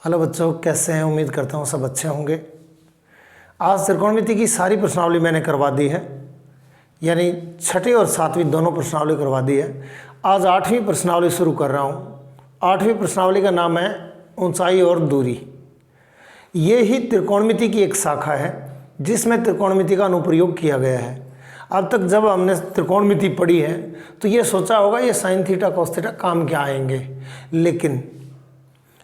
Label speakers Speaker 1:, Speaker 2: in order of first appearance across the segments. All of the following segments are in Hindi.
Speaker 1: हेलो बच्चों, कैसे हैं? उम्मीद करता हूँ सब अच्छे होंगे। आज त्रिकोणमिति की सारी प्रश्नावली मैंने करवा दी है, यानी छठी और सातवीं दोनों प्रश्नावली करवा दी है। आज आठवीं प्रश्नावली शुरू कर रहा हूँ। आठवीं प्रश्नावली का नाम है ऊंचाई और दूरी। ये ही त्रिकोणमिति की एक शाखा है जिसमें त्रिकोणमिति का अनुप्रयोग किया गया है। अब तक जब हमने त्रिकोणमिति पढ़ी है तो ये सोचा होगा ये साइन थीटा कॉस थीटा काम क्या आएंगे, लेकिन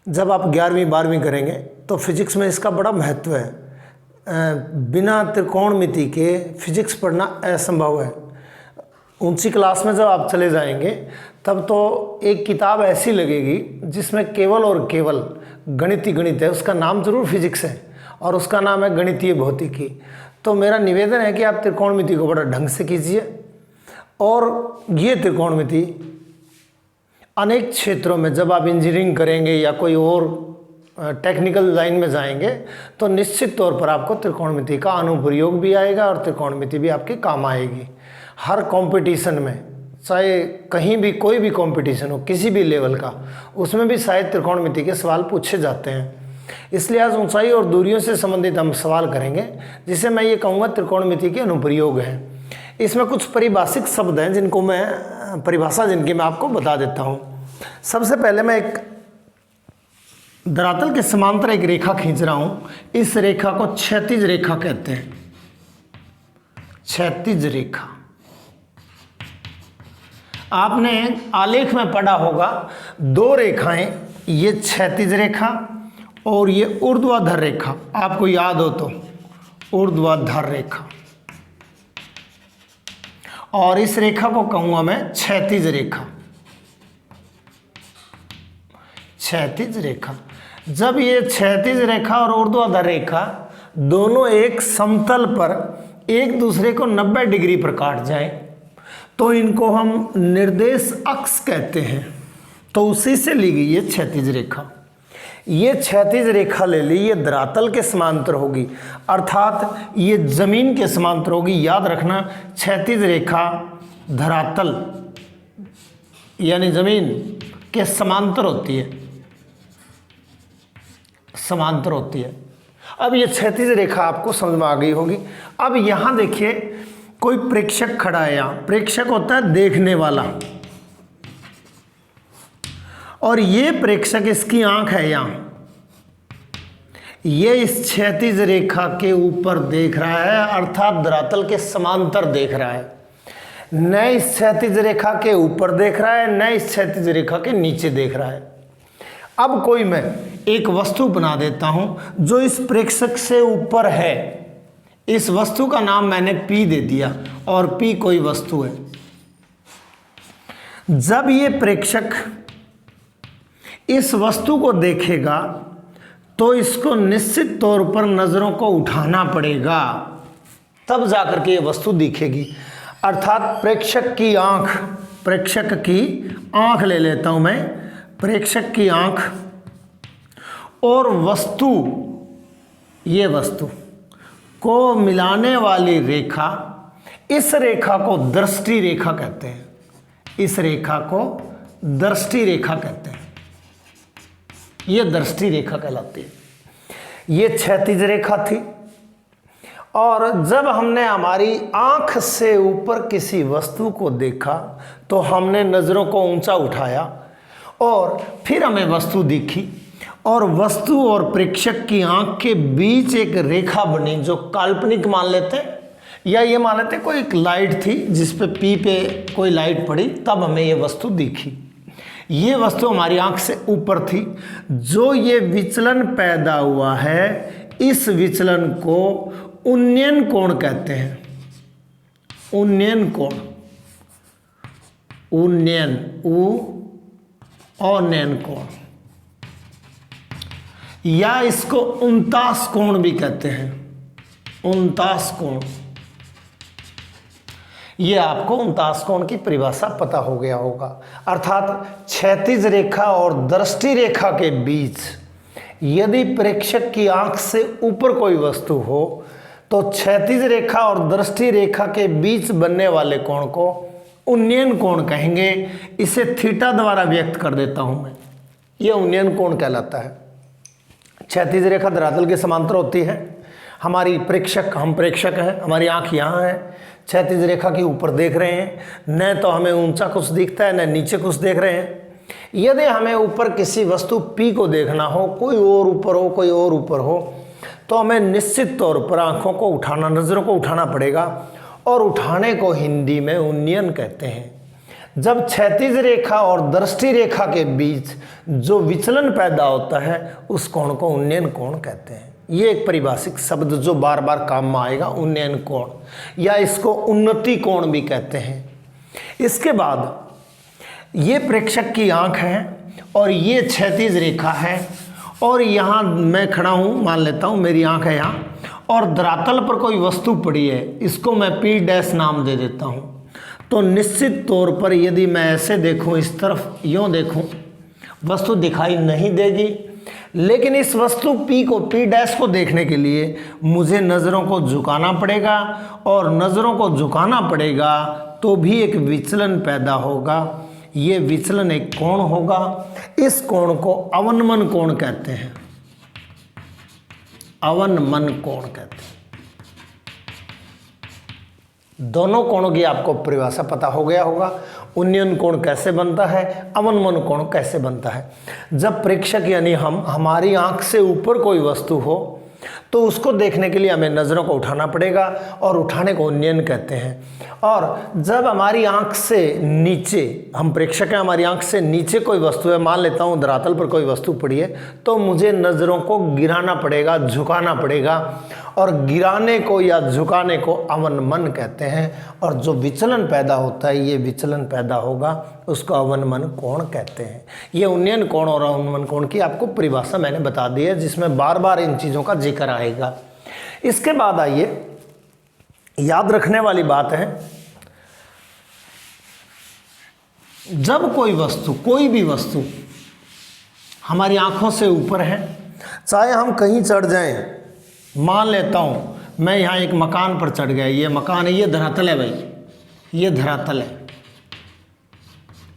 Speaker 1: जब आप 11वीं 12वीं करेंगे तो फिजिक्स में इसका बड़ा महत्व है। बिना त्रिकोणमिति के फिजिक्स पढ़ना असंभव है। ऊंची क्लास में जब आप चले जाएंगे तब तो एक किताब ऐसी लगेगी जिसमें केवल और केवल गणित ही गणित है। उसका नाम जरूर फिजिक्स है और उसका नाम है गणितीय भौतिकी। तो मेरा निवेदन है कि आप त्रिकोणमिति को बड़ा ढंग से कीजिए और ये त्रिकोणमिति अनेक क्षेत्रों में जब आप इंजीनियरिंग करेंगे या कोई और टेक्निकल लाइन में जाएंगे तो निश्चित तौर पर आपको त्रिकोणमिति का अनुप्रयोग भी आएगा और त्रिकोणमिति भी आपके काम आएगी। हर कंपटीशन में, चाहे कहीं भी कोई भी कंपटीशन हो किसी भी लेवल का, उसमें भी शायद त्रिकोणमिति के सवाल पूछे जाते हैं। इसलिए आज ऊंचाई और दूरियों से संबंधित हम सवाल करेंगे, जिसे मैं ये कहूँगा त्रिकोणमिति के अनुप्रयोग हैं। इसमें कुछ परिभाषिक शब्द हैं जिनको जिनकी मैं आपको बता देता हूँ। सबसे पहले मैं एक धरातल के समांतर एक रेखा खींच रहा हूँ। इस रेखा को क्षैतिज रेखा कहते हैं। क्षैतिज रेखा आपने आलेख में पढ़ा होगा, दो रेखाएं, ये क्षैतिज रेखा और ये ऊर्ध्वाधर रेखा। आपको याद हो तो ऊर्ध्वाधर रेखा, और इस रेखा को कहूंगा मैं क्षैतिज रेखा। क्षैतिज रेखा, जब ये क्षैतिज रेखा और ऊर्ध्वाधर रेखा दोनों एक समतल पर एक दूसरे को 90 डिग्री पर काट जाएं तो इनको हम निर्देश अक्ष कहते हैं। तो उसी से ली गई ये क्षैतिज रेखा। ये क्षैतिज रेखा ले ली, ये धरातल के समांतर होगी, अर्थात ये जमीन के समांतर होगी। याद रखना, क्षैतिज रेखा धरातल यानी जमीन के समांतर होती है, समांतर होती है। अब ये क्षैतिज रेखा आपको समझ में आ गई होगी। अब यहां देखिए, कोई प्रेक्षक खड़ा है। यहाँ प्रेक्षक होता है देखने वाला, और ये प्रेक्षक, इसकी आंख है यहाँ, ये इस क्षैतिज रेखा के ऊपर देख रहा है, अर्थात धरातल के समांतर देख रहा है। न इस क्षैतिज रेखा के ऊपर देख रहा है, न इस क्षैतिज रेखा के नीचे देख रहा है। अब कोई मैं एक वस्तु बना देता हूं जो इस प्रेक्षक से ऊपर है। इस वस्तु का नाम मैंने P दे दिया, और P कोई वस्तु है। जब ये प्रेक्षक इस वस्तु को देखेगा तो इसको निश्चित तौर पर नजरों को उठाना पड़ेगा, तब जाकर के ये वस्तु दिखेगी। अर्थात प्रेक्षक की आंख ले लेता हूं मैं। प्रेक्षक की आंख और वस्तु, ये वस्तु को मिलाने वाली रेखा, इस रेखा को दृष्टि रेखा कहते हैं। इस रेखा को दृष्टि रेखा कहते हैं। ये दृष्टि रेखा कहलाती है। ये क्षैतिज रेखा थी, और जब हमने हमारी आंख से ऊपर किसी वस्तु को देखा तो हमने नजरों को ऊंचा उठाया और फिर हमें वस्तु दिखी, और वस्तु और प्रेक्षक की आंख के बीच एक रेखा बनी जो काल्पनिक मान लेते, या ये मान लेते कोई एक लाइट थी जिस पे P पे कोई लाइट पड़ी, तब हमें ये वस्तु दिखी। ये वस्तु हमारी आंख से ऊपर थी। जो ये विचलन पैदा हुआ है, इस विचलन को उन्नयन कोण कहते हैं। उन्नयन कोण, उन्नयन, औन्नयन कोण, या इसको उनतास कोण भी कहते हैं। उनतास कोण, ये आपको उनतास कोण की परिभाषा पता हो गया होगा। अर्थात क्षैतिज रेखा और दृष्टि रेखा के बीच यदि प्रेक्षक की आंख से ऊपर कोई वस्तु हो तो क्षैतिज रेखा और दृष्टि रेखा के बीच बनने वाले कोण को उन्नयन कोण कहेंगे। इसे थीटा द्वारा व्यक्त कर देता हूं मैं, यह उन्नयन कोण कहलाता है। क्षैतिज रेखा धरातल के समांतर होती है। हमारी प्रेक्षक, हम प्रेक्षक हैं, हमारी आंख यहाँ है, क्षैतिज रेखा के ऊपर देख रहे हैं, न तो हमें ऊंचा कुछ दिखता है न नीचे कुछ देख रहे हैं। यदि हमें ऊपर किसी वस्तु P को देखना हो, कोई और ऊपर हो, कोई और ऊपर हो, तो हमें निश्चित तौर पर आंखों को उठाना, नज़रों को उठाना पड़ेगा, और उठाने को हिंदी में उन्नयन कहते हैं। जब क्षैतिज रेखा और दृष्टि रेखा के बीच जो विचलन पैदा होता है उस कोण को उन्नयन कोण कहते हैं। ये एक परिभाषिक शब्द जो बार बार काम में आएगा, उन्नयन कोण, या इसको उन्नति कोण भी कहते हैं। इसके बाद ये प्रेक्षक की आंख है और ये क्षैतिज रेखा है, और यहाँ मैं खड़ा हूँ, मान लेता हूँ मेरी आंख है यहाँ, और धरातल पर कोई वस्तु पड़ी है, इसको मैं P' नाम दे देता हूँ। तो निश्चित तौर पर यदि मैं ऐसे देखूँ, इस तरफ यूँ देखूँ, वस्तु दिखाई नहीं देगी, लेकिन इस वस्तु P' को देखने के लिए मुझे नज़रों को झुकाना पड़ेगा, और नज़रों को झुकाना पड़ेगा तो भी एक विचलन पैदा होगा। ये विचलन एक कोण होगा। इस कोण को अवनमन कोण कहते हैं, अवनमन कोण कहते हैं। दोनों कोणों की आपको परिभाषा पता हो गया होगा। उन्नयन कोण कैसे बनता है, अवनमन कोण कैसे बनता है। जब प्रेक्षक यानी हमारी आंख से ऊपर कोई वस्तु हो तो उसको देखने के लिए हमें नज़रों को उठाना पड़ेगा, और उठाने को उन्नयन कहते हैं। और जब हमारी आंख से नीचे, हम प्रेक्षक हैं, हमारी आंख से नीचे कोई वस्तु है, मान लेता हूँ धरातल पर कोई वस्तु पड़ी है, तो मुझे नज़रों को गिराना पड़ेगा, झुकाना पड़ेगा, और गिराने को या झुकाने को अवनमन कहते हैं। और जो विचलन पैदा होता है, ये विचलन पैदा होगा, उसको अवनमन कोण कहते हैं। ये उन्नयन कोण और अवनमन कोण की आपको परिभाषा मैंने बता दी है, जिसमें बार बार इन चीज़ों का जिक्र आएगा। इसके बाद आइए, याद रखने वाली बात है, जब कोई वस्तु, कोई भी वस्तु हमारी आंखों से ऊपर है, चाहे हम कहीं चढ़ जाएं, मान लेता हूँ मैं यहाँ एक मकान पर चढ़ गया, ये मकान है, ये धरातल है भाई, ये धरातल है,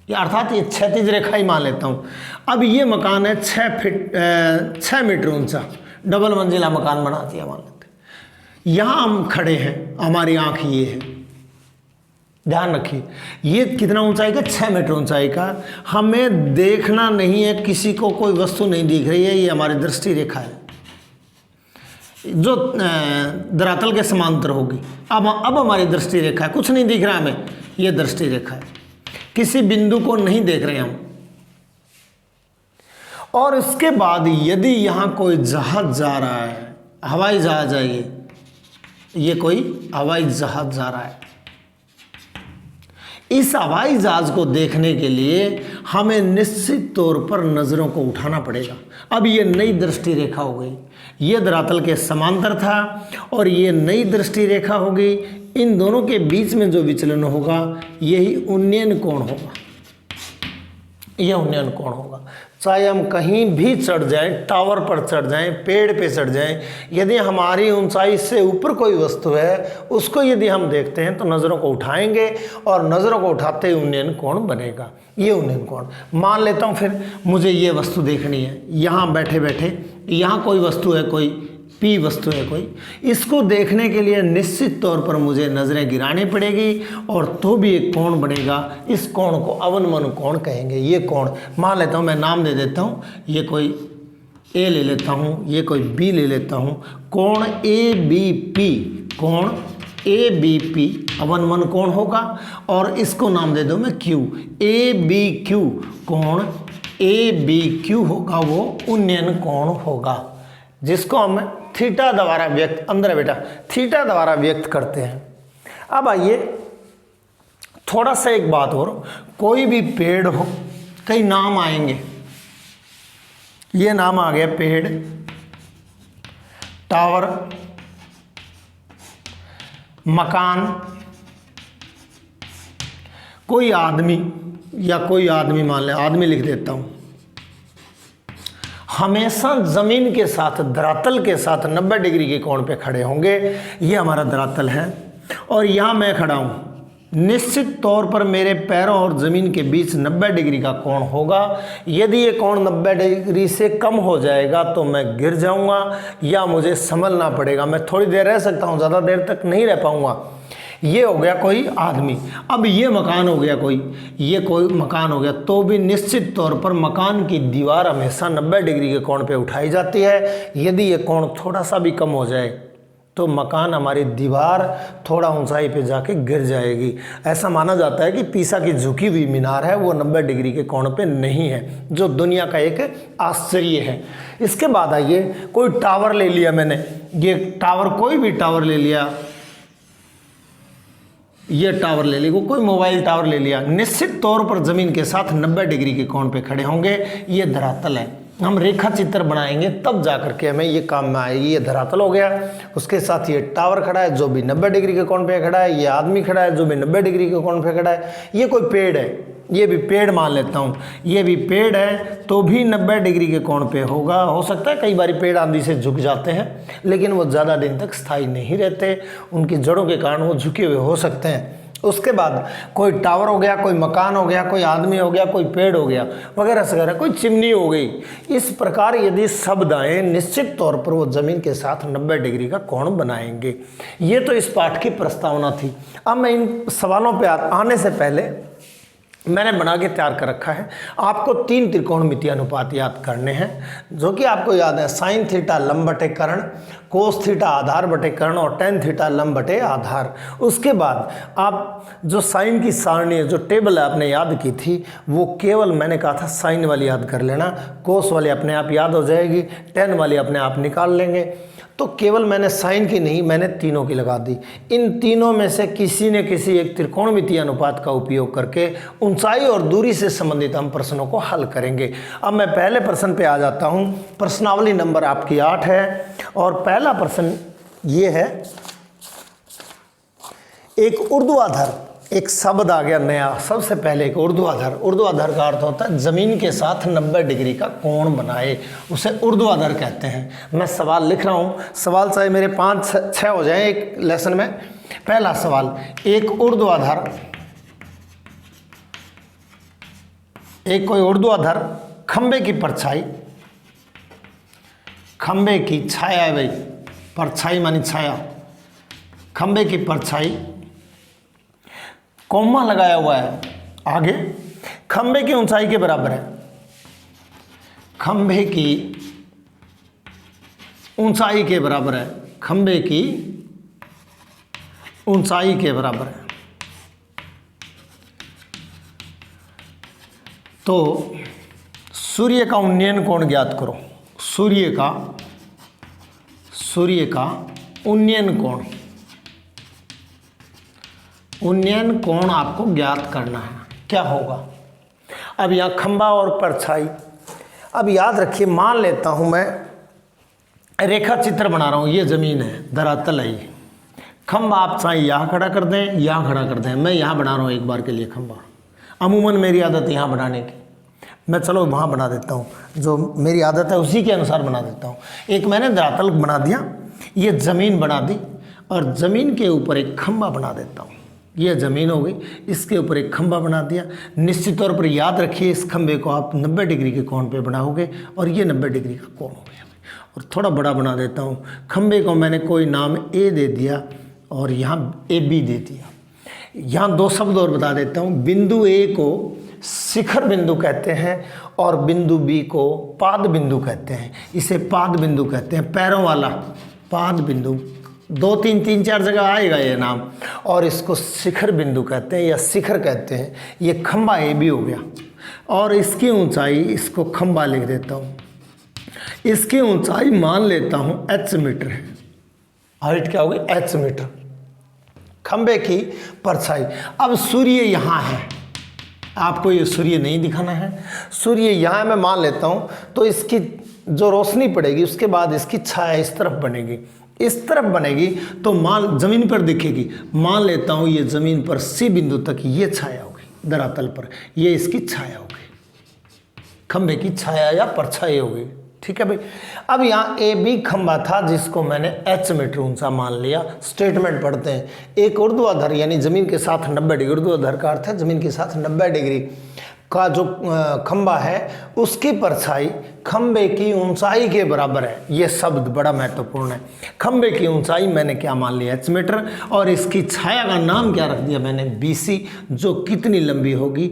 Speaker 1: ये अर्थात ये क्षैतिज रेखा ही मान लेता हूँ। अब ये मकान है 6 मीटर ऊंचा, डबल मंजिला मकान बना दिया मान लेते हैं। यहाँ हम खड़े हैं, हमारी आँख ये है, ध्यान रखिए, ये कितना ऊंचाई का, 6 मीटर ऊंचाई का। हमें देखना नहीं है, किसी को कोई वस्तु नहीं दिख रही है, ये हमारी दृष्टि रेखा है जो धरातल के समांतर होगी। अब हमारी दृष्टि रेखा है, कुछ नहीं दिख रहा हमें, ये दृष्टि रेखा है, किसी बिंदु को नहीं देख रहे हम। और इसके बाद यदि यहाँ कोई जहाज जा रहा है, हवाई जहाज है, ये कोई हवाई जहाज जा रहा है, इस हवाई जहाज को देखने के लिए हमें निश्चित तौर पर नज़रों को उठाना पड़ेगा। अब ये नई दृष्टि रेखा हो गई, ये धरातल के समांतर था और ये नई दृष्टि रेखा हो गई। इन दोनों के बीच में जो विचलन होगा यही उन्नयन कोण होगा, यह उन्नयन कोण होगा। चाहे हम कहीं भी चढ़ जाएं, टावर पर चढ़ जाएं, पेड़ पे चढ़ जाएं, यदि हमारी ऊंचाई से ऊपर कोई वस्तु है, उसको यदि हम देखते हैं तो नज़रों को उठाएंगे, और नज़रों को उठाते ही उन्नयन कोण बनेगा। ये उन्नयन कोण, मान लेता हूँ फिर मुझे ये वस्तु देखनी है, यहाँ बैठे बैठे यहाँ कोई वस्तु है, कोई P वस्तु है कोई, इसको देखने के लिए निश्चित तौर पर मुझे नज़रें गिरानी पड़ेगी, और तो भी एक कोण बनेगा। इस कोण को अवनमन कोण कहेंगे। ये कोण, मान लेता हूँ, मैं नाम दे देता हूँ, ये कोई A ले लेता हूँ, ये कोई B ले लेता हूँ, कोण ABP, कोण ABP अवनमन कोण होगा, और इसको नाम दे दो मैं Q, ABQ, कोण ABQ होगा, वो उन्नयन कोण होगा, जिसको हम थीटा द्वारा व्यक्त, अंदर बेटा, थीटा द्वारा व्यक्त करते हैं। अब आइए थोड़ा सा एक बात और, कोई भी पेड़ हो, कई नाम आएंगे, ये नाम आ गया पेड़, टावर, मकान, कोई आदमी, या कोई आदमी मान ले, आदमी लिख देता हूं, हमेशा ज़मीन के साथ, धरातल के साथ 90 डिग्री के कोण पे खड़े होंगे। ये हमारा धरातल है, और यहाँ मैं खड़ा हूँ, निश्चित तौर पर मेरे पैरों और ज़मीन के बीच 90 डिग्री का कोण होगा। यदि ये कोण 90 डिग्री से कम हो जाएगा तो मैं गिर जाऊंगा या मुझे संभलना पड़ेगा। मैं थोड़ी देर रह सकता हूँ, ज़्यादा देर तक नहीं रह पाऊंगा। ये हो गया कोई आदमी। अब ये मकान हो गया ये कोई मकान हो गया, तो भी निश्चित तौर पर मकान की दीवार हमेशा 90 डिग्री के कोण पे उठाई जाती है। यदि ये कोण थोड़ा सा भी कम हो जाए तो मकान, हमारी दीवार थोड़ा ऊंचाई पे जाके गिर जाएगी। ऐसा माना जाता है कि पीसा की झुकी हुई मीनार है वो 90 डिग्री के कोण पे नहीं है, जो दुनिया का एक आश्चर्य है। इसके बाद आइए, कोई टावर ले लिया मैंने, ये टावर, कोई भी टावर ले लिया, ये टावर ले लिया, कोई मोबाइल टावर ले लिया, निश्चित तौर पर ज़मीन के साथ 90 डिग्री के कोण पे खड़े होंगे। ये धरातल है। हम रेखा चित्र बनाएंगे तब जा करके हमें ये काम में आएगी। ये धरातल हो गया, उसके साथ ये टावर खड़ा है जो भी 90 डिग्री के कोण पे खड़ा है, ये आदमी खड़ा है जो भी 90 डिग्री के कोण पे खड़ा है, ये कोई पेड़ है, ये भी पेड़ मान लेता हूँ, ये भी पेड़ है तो भी 90 डिग्री के कोण पे होगा। हो सकता है कई बार पेड़ आंधी से झुक जाते हैं, लेकिन वो ज़्यादा दिन तक स्थायी नहीं रहते, उनकी जड़ों के कारण वो झुके हुए हो सकते हैं। उसके बाद कोई टावर हो गया, कोई मकान हो गया, कोई आदमी हो गया, कोई पेड़ हो गया, वगैरह वगैरह, कोई चिमनी हो गई। इस प्रकार यदि शब्द आए, निश्चित तौर पर वो ज़मीन के साथ 90 डिग्री का कोण बनाएंगे। ये तो इस पाठ की प्रस्तावना थी। अब मैं इन सवालों पे आने से पहले मैंने बना के तैयार कर रखा है। आपको 3 त्रिकोणमितीय अनुपात याद करने हैं, जो कि आपको याद है, साइन थीटा लंब बटे कर्ण, कोस थीटा आधार बटे कर्ण और टेन थीटा लंब बटे आधार। उसके बाद आप जो साइन की सारणी, जो टेबल आपने याद की थी, वो केवल मैंने कहा था साइन वाली याद कर लेना, कोस वाली अपने आप याद हो जाएगी, टेन वाली अपने आप निकाल लेंगे। तो केवल मैंने साइन की नहीं, मैंने तीनों की लगा दी। इन तीनों में से किसी न किसी एक त्रिकोणमितीय अनुपात का उपयोग करके ऊंचाई और दूरी से संबंधित हम प्रश्नों को हल करेंगे। अब मैं पहले प्रश्न पे आ जाता हूं। प्रश्नावली नंबर आपकी 8 है और पहला प्रश्न ये है, एक ऊर्ध्वाधर, एक शब्द आ गया नया। सबसे पहले एक ऊर्ध्वाधर, ऊर्ध्वाधर का अर्थ होता है जमीन के साथ 90 डिग्री का कोण बनाए, उसे ऊर्ध्वाधर कहते हैं। मैं सवाल लिख रहा हूं, सवाल चाहे मेरे 5-6 हो जाए एक लेसन में। पहला सवाल, एक ऊर्ध्वाधर, एक कोई ऊर्ध्वाधर खंबे की परछाई, खंबे की छाया है भाई, परछाई मानी छाया, खंबे की परछाई, कॉमा लगाया हुआ है आगे, खंबे की ऊंचाई के बराबर है, खंबे की ऊंचाई के बराबर है, खंबे की ऊंचाई के बराबर है। तो सूर्य का उन्नयन कोण ज्ञात करो। सूर्य का उन्नयन कोण, उन्नयन कोण आपको ज्ञात करना है। क्या होगा? अब यहाँ खंबा और परछाई, अब याद रखिए, मान लेता हूँ मैं रेखा चित्र बना रहा हूँ, ये ज़मीन है, धरातल है ये, खंबा आप चाहे यहाँ खड़ा कर दें, यहाँ खड़ा कर दें, मैं यहाँ बना रहा हूँ एक बार के लिए खंबा। अमूमन मेरी आदत यहाँ बनाने की, मैं चलो वहाँ बना देता हूँ, जो मेरी आदत है उसी के अनुसार बना देता हूँ। एक मैंने धरातल बना दिया, ये ज़मीन बना दी और ज़मीन के ऊपर एक खंबा बना देता हूँ। यह ज़मीन हो गई, इसके ऊपर एक खंबा बना दिया। निश्चित तौर पर याद रखिए, इस खंबे को आप 90 डिग्री के कोण पे बनाओगे और ये 90 डिग्री का कोण हो गया। और थोड़ा बड़ा बना देता हूँ, खंबे को मैंने कोई नाम ए दे दिया और यहाँ ए बी दे दिया। यहाँ 2 शब्द और बता देता हूँ, बिंदु ए को शिखर बिंदु कहते हैं और बिंदु बी को पाद बिंदु कहते हैं। इसे पाद बिंदु कहते हैं, पैरों वाला पाद बिंदु, 2-3-4 जगह आएगा ये नाम। और इसको शिखर बिंदु कहते हैं या शिखर कहते हैं। ये खंबा ए बी हो गया और इसकी ऊंचाई, इसको खंबा लिख देता हूँ, इसकी ऊंचाई मान लेता हूँ h मीटर है। हाइट क्या होगी? h metre. खंबे की परछाई, अब सूर्य यहाँ है, आपको ये सूर्य नहीं दिखाना है, सूर्य यहाँ मैं मान लेता हूँ, तो इसकी जो रोशनी पड़ेगी उसके बाद इसकी छाया इस तरफ बनेगी, इस तरफ बनेगी तो मान ज़मीन पर दिखेगी। मान लेता हूँ ये ज़मीन पर सी बिंदु तक ये छाया होगी, धरातल पर ये इसकी छाया होगी, खंबे की छाया या परछाई होगी। ठीक है भाई। अब यहाँ ए बी खंबा था जिसको मैंने h मीटर ऊंचा मान लिया। स्टेटमेंट पढ़ते हैं। एक ऊर्ध्वाधर यानी जमीन के साथ 90 डिग्री, ऊर्ध्वाधर का अर्थ है जमीन के साथ 90 डिग्री का जो खंबा है उसकी परछाई खंबे की ऊंचाई के बराबर है। ये शब्द बड़ा महत्वपूर्ण है। खंबे की ऊंचाई मैंने क्या मान लिया, h मीटर, और इसकी छाया का नाम क्या रख दिया मैंने, BC, जो कितनी लंबी होगी,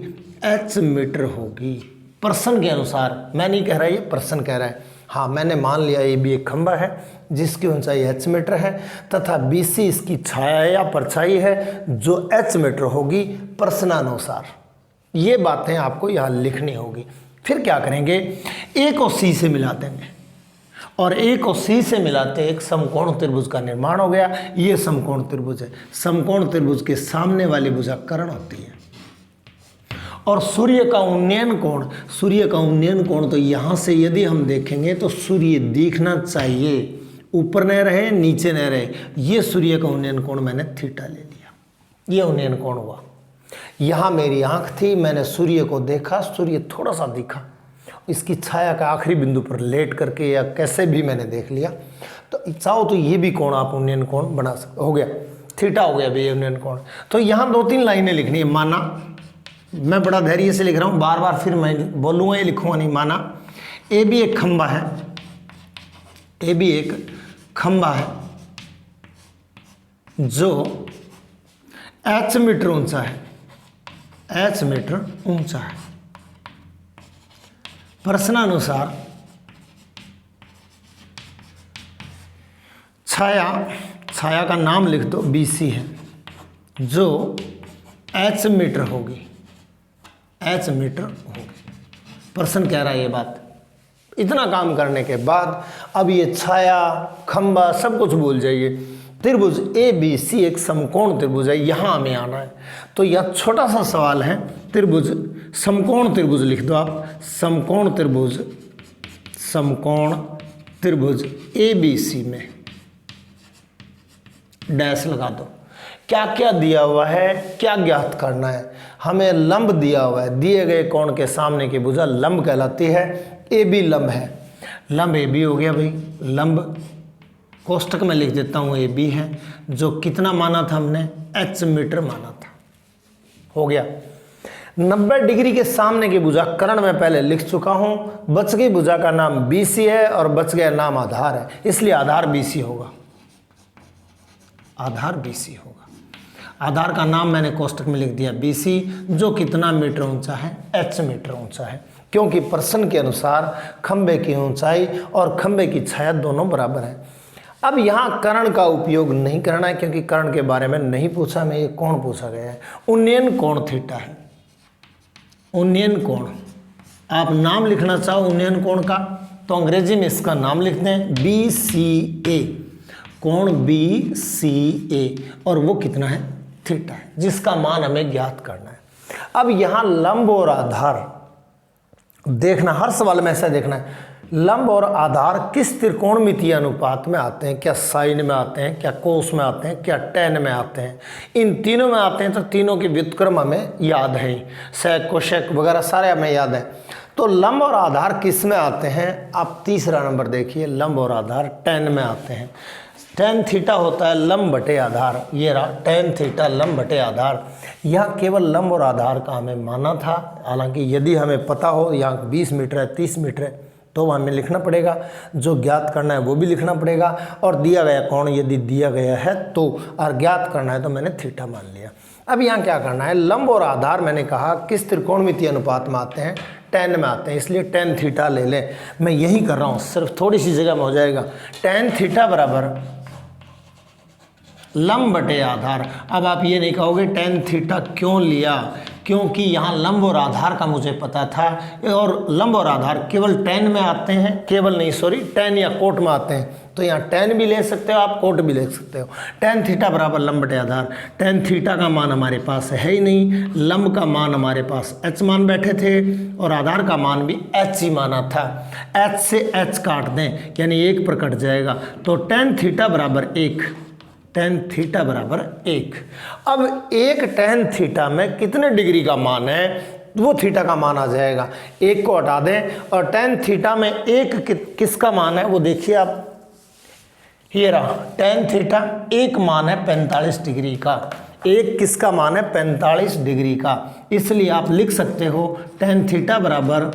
Speaker 1: h मीटर होगी। प्रश्न के अनुसार, मैं नहीं कह रहा, ये प्रश्न कह रहा है। हाँ, मैंने मान लिया ये भी एक खंबा है जिसकी ऊंचाई h मीटर है तथा BC इसकी छाया या परछाई है जो h मीटर होगी प्रश्नानुसार। ये बातें आपको यहाँ लिखनी होगी। फिर क्या करेंगे, A को C से मिला देंगे और A को C से मिलाते एक समकोण त्रिभुज का निर्माण हो गया। ये समकोण त्रिभुज है। समकोण त्रिभुज के सामने वाली भुजा कर्ण होती है और सूर्य का उन्नयन कोण, सूर्य का उन्नयन कोण तो यहाँ से यदि हम देखेंगे तो सूर्य दिखना चाहिए, ऊपर न रहे नीचे न रहे। ये सूर्य का उन्नयन कोण मैंने थीटा ले लिया, ये उन्नयन कोण हुआ। यहाँ मेरी आंख थी, मैंने सूर्य को देखा, सूर्य थोड़ा सा दिखा, इसकी छाया का आखिरी बिंदु पर लेट करके या कैसे भी मैंने देख लिया। तो चाहो तो ये भी कोण आप उन्नयन कोण बना सकते, हो गया थीटा, हो गया भी उन्नयन कोण। तो यहाँ 2-3 लाइनें लिखनी है। माना, मैं बड़ा धैर्य से लिख रहा हूँ, बार बार फिर मैं बोलूँगा, ये लिखूँगा नहीं। माना ए भी एक खंबा है, ए भी एक खंबा है जो h मीटर ऊंचा है, h मीटर ऊंचा है। प्रश्नानुसार छाया का नाम लिख दो, BC है, जो h मीटर होगी, h मीटर होगी। प्रश्न कह रहा है ये बात। इतना काम करने के बाद अब ये छाया, खंबा सब कुछ भूल जाइए। त्रिभुज ABC एक समकोण त्रिभुज है, यहाँ हमें आना है। तो यह छोटा सा सवाल है, त्रिभुज, समकोण त्रिभुज लिख दो आप, समकोण त्रिभुज, समकोण त्रिभुज ABC में डैश लगा दो। क्या क्या दिया हुआ है, क्या ज्ञात करना है। हमें लंब दिया हुआ है, दिए गए कोण के सामने की भुजा लंब कहलाती है। AB लंब है, लंब AB हो गया भाई। लंब कोष्टक में लिख देता हूँ, AB है, जो कितना माना था हमने, h मीटर माना था, हो गया। 90 डिग्री के सामने की भुजा कर्ण में पहले लिख चुका हूँ। बच गई भुजा का नाम BC है और बच गया नाम आधार है, इसलिए आधार BC होगा, आधार BC होगा। आधार का नाम मैंने कोष्टक में लिख दिया BC, जो कितना मीटर ऊंचा है, h मीटर ऊंचा है। क्योंकि प्रश्न के अनुसार खंबे की ऊंचाई और खंबे की छाया दोनों बराबर है। अब यहाँ कर्ण का उपयोग नहीं करना है क्योंकि कर्ण के बारे में नहीं पूछा, मैं ये कोण पूछा गया है। उन्नयन कोण थीटा है, उन्नयन कोण। आप नाम लिखना चाहो उन्नयन कोण का तो अंग्रेजी में इसका नाम लिखते हैं BCA, कोण BCA, और वो कितना है, थीटा है, जिसका मान हमें ज्ञात करना है। अब यहाँ लंब और आधार देखना, हर सवाल में ऐसा देखना है, लंब और आधार किस त्रिकोणमितीय अनुपात में आते हैं, क्या साइन में आते हैं, क्या कोस में आते हैं, क्या टैन में आते हैं। इन तीनों में आते हैं तो तीनों के व्युत्क्रम हमें याद है, सेक कोशेक वगैरह सारे हमें याद है। तो लंब और आधार किस में आते हैं, आप तीसरा नंबर देखिए, लंब और आधार टैन में आते हैं। टैन थीटा होता है लंब बटे आधार, ये रहा टैन थीटा लंब बटे आधार। यह केवल लंब और आधार का हमें माना था, हालांकि यदि हमें पता हो यहाँ 20 मीटर है, 30 मीटर है, तो हमें लिखना पड़ेगा, जो ज्ञात करना है वो भी लिखना पड़ेगा। और दिया गया कोण यदि दिया गया है तो, और ज्ञात करना है तो मैंने थीटा मान लिया। अब यहाँ क्या करना है, लंब और आधार मैंने कहा किस त्रिकोणमितीय अनुपात में आते हैं, टैन में आते हैं, इसलिए टैन थीटा ले लें। मैं यही कर रहा हूँ, सिर्फ थोड़ी सी जगह में हो जाएगा। टैन थीटा बराबर लंब बटे आधार। अब आप ये नहीं कहोगे टैन थीटा क्यों लिया, क्योंकि यहाँ लंब और आधार का मुझे पता था, और लंब और आधार केवल टैन में आते हैं, केवल नहीं सॉरी टैन या कोट में आते हैं, तो यहाँ टैन भी ले सकते हो आप, कोट भी ले सकते हो। टैन थीटा बराबर लंब बटे आधार। टैन थीटा का मान हमारे पास है ही नहीं, लंब का मान हमारे पास h मान बैठे थे और आधार का मान भी h ही माना था। h से h काट दें यानी 1 पर कट जाएगा, तो टैन थीटा बराबर 1, टैन थीटा बराबर 1। अब एक टैन थीटा में कितने डिग्री का मान है, वो थीटा का मान आ जाएगा। एक को हटा दें और tan थीटा में एक किसका मान है वो देखिए आप, ये रहा tan थीटा, एक मान है 45 डिग्री का, एक किसका मान है 45 डिग्री का। इसलिए आप लिख सकते हो tan थीटा बराबर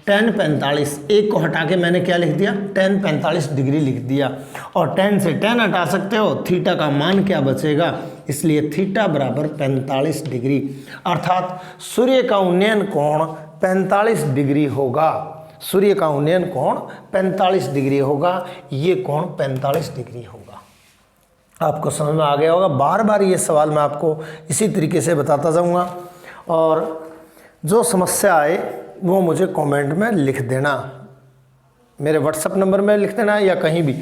Speaker 1: tan 45, एक को हटा के मैंने क्या लिख दिया tan 45 डिग्री लिख दिया, और tan से tan हटा सकते हो, थीटा का मान क्या बचेगा, इसलिए थीटा बराबर 45 डिग्री, अर्थात सूर्य का उन्नयन कोण 45 डिग्री होगा। सूर्य का उन्नयन कोण 45 डिग्री होगा, ये कोण 45 डिग्री होगा। आपको समझ में आ गया होगा। बार बार ये सवाल मैं आपको इसी तरीके से बताता जाऊंगा, और जो समस्या आए वो मुझे कमेंट में लिख देना, मेरे व्हाट्सएप नंबर में लिख देना या कहीं भी।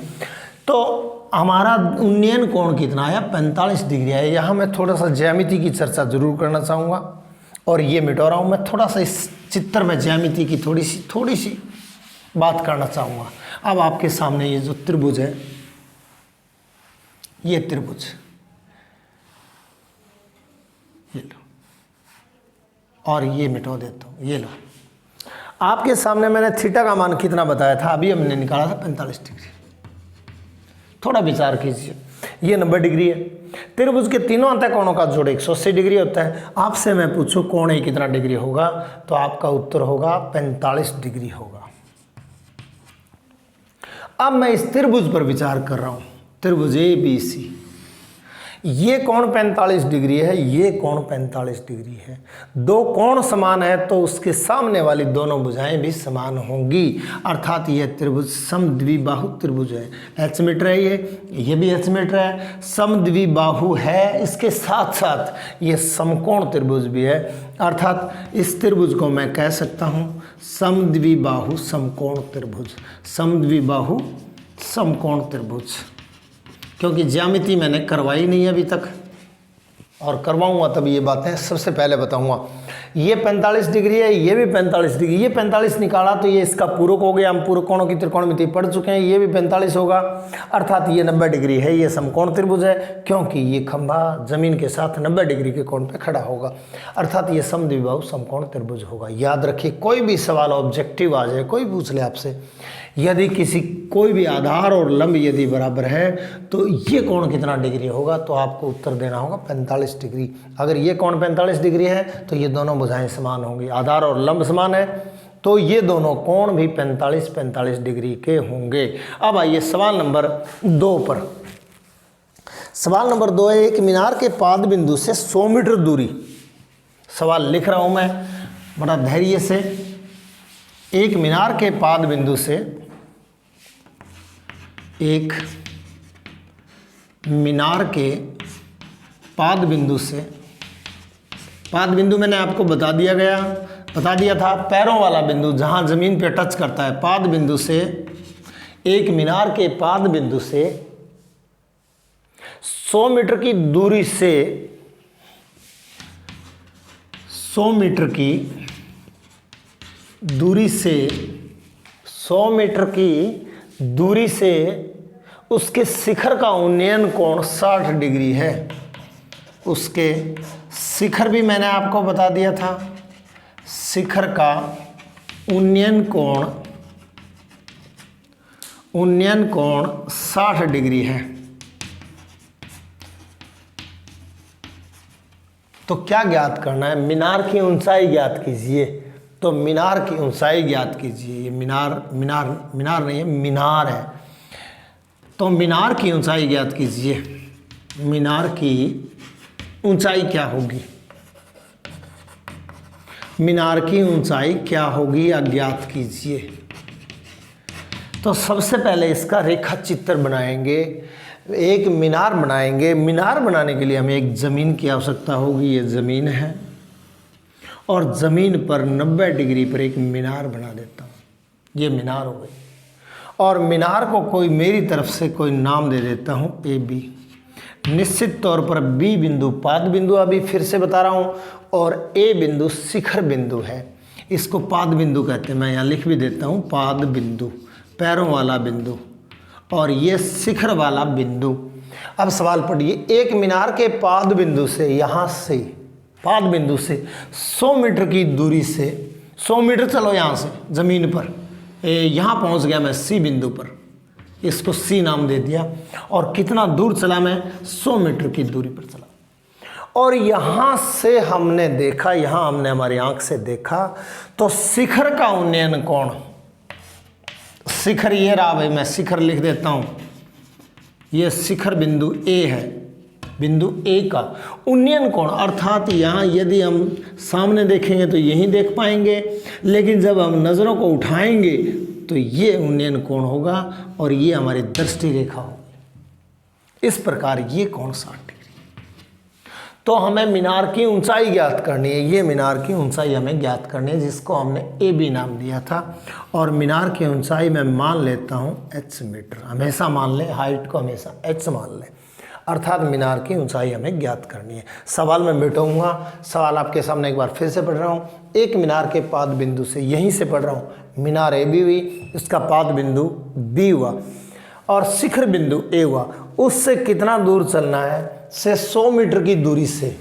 Speaker 1: तो हमारा उन्नयन कोण कितना आया 45 डिग्री है। यहाँ मैं थोड़ा सा ज्यामिति की चर्चा जरूर करना चाहूँगा, और ये मिटा रहा हूँ मैं थोड़ा सा इस चित्र में ज्यामिति की थोड़ी सी बात करना चाहूँगा। अब आपके सामने ये जो त्रिभुज है, ये त्रिभुज, ये लो, और ये मिटा देता हूँ, ये लो। आपके सामने मैंने थीटा का मान कितना बताया था, अभी हमने निकाला था 45 डिग्री। थोड़ा विचार कीजिए, ये 90 डिग्री है। त्रिभुज के तीनों अंतःकोणों का जोड़ 180 डिग्री होता है। आपसे मैं पूछूं कोण ए कितना डिग्री होगा, तो आपका उत्तर होगा 45 डिग्री होगा। अब मैं इस त्रिभुज पर विचार कर रहा हूं, त्रिभुज ABC, ये कोण 45 डिग्री है, ये कोण 45 डिग्री है। दो कोण समान है तो उसके सामने वाली दोनों भुजाएं भी समान होंगी, अर्थात यह त्रिभुज समद्विबाहु त्रिभुज है। एच मीटर है, ये भी एच मीटर है, समद्विबाहु है। इसके साथ साथ ये समकोण त्रिभुज भी है, अर्थात इस त्रिभुज को मैं कह सकता हूँ समद्विबाहु समकोण त्रिभुज, समद्विबाहु समकोण त्रिभुज। क्योंकि ज्यामिति मैंने करवाई नहीं अभी तक, और करवाऊंगा तब ये बातें सबसे पहले बताऊंगा। ये 45 डिग्री है, ये भी 45 डिग्री, ये 45 निकाला तो ये इसका पूरक हो गया। हम पूरक कोणों की त्रिकोणमिति पढ़ चुके हैं, ये भी 45 होगा, अर्थात ये 90 डिग्री है। ये समकोण त्रिभुज है क्योंकि ये खंभा जमीन के साथ 90 डिग्री के कोण पे खड़ा होगा, अर्थात ये समद्विबाहु समकोण त्रिभुज होगा। याद रखिए, कोई भी सवाल ऑब्जेक्टिव आ जाए, कोई पूछ ले आपसे, यदि कोई भी आधार और लंब यदि बराबर है तो ये कोण कितना डिग्री होगा, तो आपको उत्तर देना होगा 45 डिग्री। अगर ये कोण 45 डिग्री है तो ये दोनों भुजाएं समान होंगी, आधार और लंब समान है तो ये दोनों कोण भी 45 डिग्री के होंगे। अब आइए सवाल नंबर 2 पर। सवाल नंबर 2 है, एक मीनार के पाद बिंदु से 100 मीटर दूरी, सवाल लिख रहा हूं मैं बड़ा धैर्य से। एक मीनार के पाद बिंदु से, एक मीनार के पाद बिंदु से, पाद बिंदु मैंने आपको बता दिया था पैरों वाला बिंदु जहां जमीन पे टच करता है। पाद बिंदु से, एक मीनार के पाद बिंदु से 100 मीटर की दूरी से, 100 मीटर की दूरी से, 100 मीटर की दूरी से उसके शिखर का उन्नयन कोण 60 डिग्री है। उसके शिखर भी मैंने आपको बता दिया था, शिखर का उन्नयन कोण 60 डिग्री है। तो क्या ज्ञात करना है, मीनार की ऊंचाई ज्ञात कीजिए। तो मीनार की ऊंचाई ज्ञात कीजिए। ये मीनार नहीं है, मीनार है। तो मीनार की ऊंचाई ज्ञात कीजिए। मीनार की ऊंचाई क्या होगी, मीनार की ऊंचाई क्या होगी अज्ञात कीजिए। तो सबसे पहले इसका रेखा चित्र बनाएंगे, एक मीनार बनाएंगे। मीनार बनाने के लिए हमें एक ज़मीन की आवश्यकता होगी। ये ज़मीन है और ज़मीन पर 90 डिग्री पर एक मीनार बना देता हूँ। ये मीनार हो गई, और मीनार को कोई मेरी तरफ से कोई नाम दे देता हूँ AB। निश्चित तौर पर B बिंदु पाद बिंदु, अभी फिर से बता रहा हूँ, और A बिंदु शिखर बिंदु है। इसको पाद बिंदु कहते हैं। मैं यहाँ लिख भी देता हूँ पाद बिंदु, पैरों वाला बिंदु, और ये शिखर वाला बिंदु। अब सवाल पढ़िए, एक मीनार के पाद बिंदु से, यहाँ से पाद बिंदु से 100 मीटर की दूरी से 100 मीटर चलो यहाँ से ज़मीन पर, यहाँ पहुँच गया मैं सी बिंदु पर, इसको सी नाम दे दिया। और कितना दूर चला मैं, 100 मीटर की दूरी पर चला। और यहाँ से हमने देखा, यहाँ हमने हमारी आंख से देखा तो शिखर का उन्नयन कोण, शिखर ये रहा भाई, मैं शिखर लिख देता हूँ, ये शिखर बिंदु ए है, बिंदु ए का उन्नयन कोण, अर्थात यहाँ यदि हम सामने देखेंगे तो यहीं देख पाएंगे, लेकिन जब हम नज़रों को उठाएंगे तो ये उन्नयन कोण होगा और ये हमारी दृष्टि रेखा होगी। इस प्रकार ये कोण 60 डिग्री। तो हमें मीनार की ऊंचाई ज्ञात करनी है, ये मीनार की ऊंचाई हमें ज्ञात करनी है, जिसको हमने ए बी नाम दिया था। और मीनार की ऊंचाई मैं मान लेता हूँ h मीटर, हमेशा मान लें, हाइट को हमेशा h मान लें, अर्थात मीनार की ऊंचाई हमें ज्ञात करनी है। सवाल मैं मिटाऊंगा, सवाल आपके सामने एक बार फिर से पढ़ रहा हूँ। एक मीनार के पाद बिंदु से, यहीं से पढ़ रहा हूँ, मीनार ए बी हुई, इसका पाद बिंदु बी हुआ और शिखर बिंदु ए हुआ, उससे कितना दूर चलना है, से 100 मीटर की दूरी से,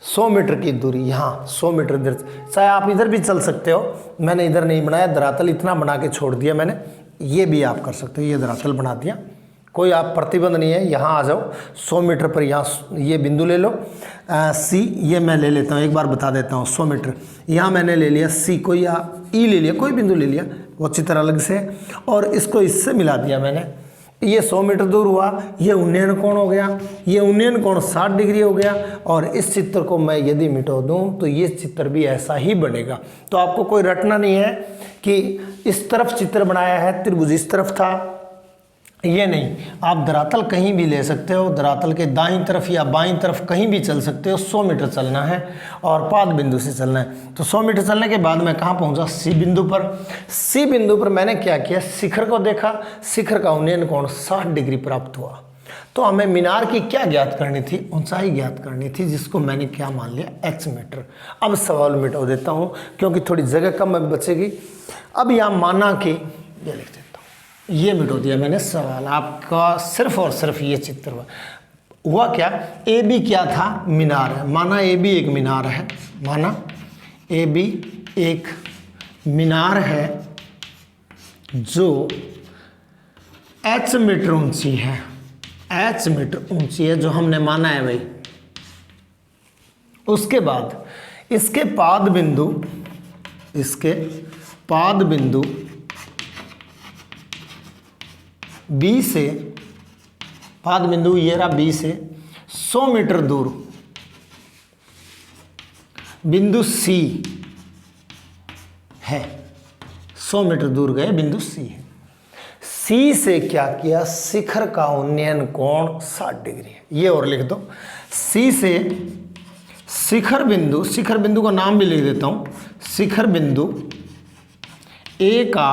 Speaker 1: 100 मीटर की दूरी, यहाँ 100 मीटर इधर, चाहे आप इधर भी चल सकते हो, मैंने इधर नहीं बनाया, धरातल इतना बना के छोड़ दिया मैंने, ये भी आप कर सकते हो, ये धरातल बना दिया, कोई आप प्रतिबंध नहीं है। यहाँ आ जाओ 100 मीटर पर, यहाँ ये बिंदु ले लो सी, ये मैं ले लेता हूँ, एक बार बता देता हूँ, 100 मीटर यहाँ मैंने ले लिया सी को, या ई ले लिया, कोई बिंदु ले लिया, वो चित्र अलग से, और इसको इससे मिला दिया मैंने, ये 100 मीटर दूर हुआ, ये उन्नयन कोण हो गया, ये उन्नयन कोण 60 डिग्री हो गया। और इस चित्र को मैं यदि मिटा दूँ तो ये चित्र भी ऐसा ही बनेगा। तो आपको कोई रटना नहीं है कि इस तरफ चित्र बनाया है, त्रिभुज इस तरफ था, ये नहीं, आप धरातल कहीं भी ले सकते हो, धरातल के दाईं तरफ या बाईं तरफ कहीं भी चल सकते हो। 100 मीटर चलना है और पाद बिंदु से चलना है। तो 100 मीटर चलने के बाद मैं कहाँ पहुँचा, सी बिंदु पर। सी बिंदु पर मैंने क्या किया, शिखर को देखा, शिखर का उन्नयन कोण 60 डिग्री प्राप्त हुआ। तो हमें मीनार की क्या ज्ञात करनी थी, ऊंचाई ज्ञात करनी थी, जिसको मैंने क्या मान लिया, h मीटर। अब सवाल मिटा देता हूँ क्योंकि थोड़ी जगह कम बचेगी। अब यहाँ माना कि, ये लिख देता हूँ, ये मिटो दिया मैंने सवाल आपका, सिर्फ और सिर्फ ये चित्र हुआ क्या, ए बी क्या था, मीनार है, माना ए बी एक मीनार है, माना ए बी एक मीनार है जो h मीटर ऊंची है, h मीटर ऊंची है जो हमने माना है भाई। उसके बाद इसके पाद बिंदु, इसके पाद बिंदु बी से, पाद बिंदु ये रहा बी से 100 मीटर दूर बिंदु सी है, 100 मीटर दूर गए बिंदु सी है। सी से क्या किया, शिखर का उन्नयन कोण 60 डिग्री है, ये और लिख दो। सी से शिखर बिंदु, शिखर बिंदु का नाम भी लिख देता हूं, शिखर बिंदु ए का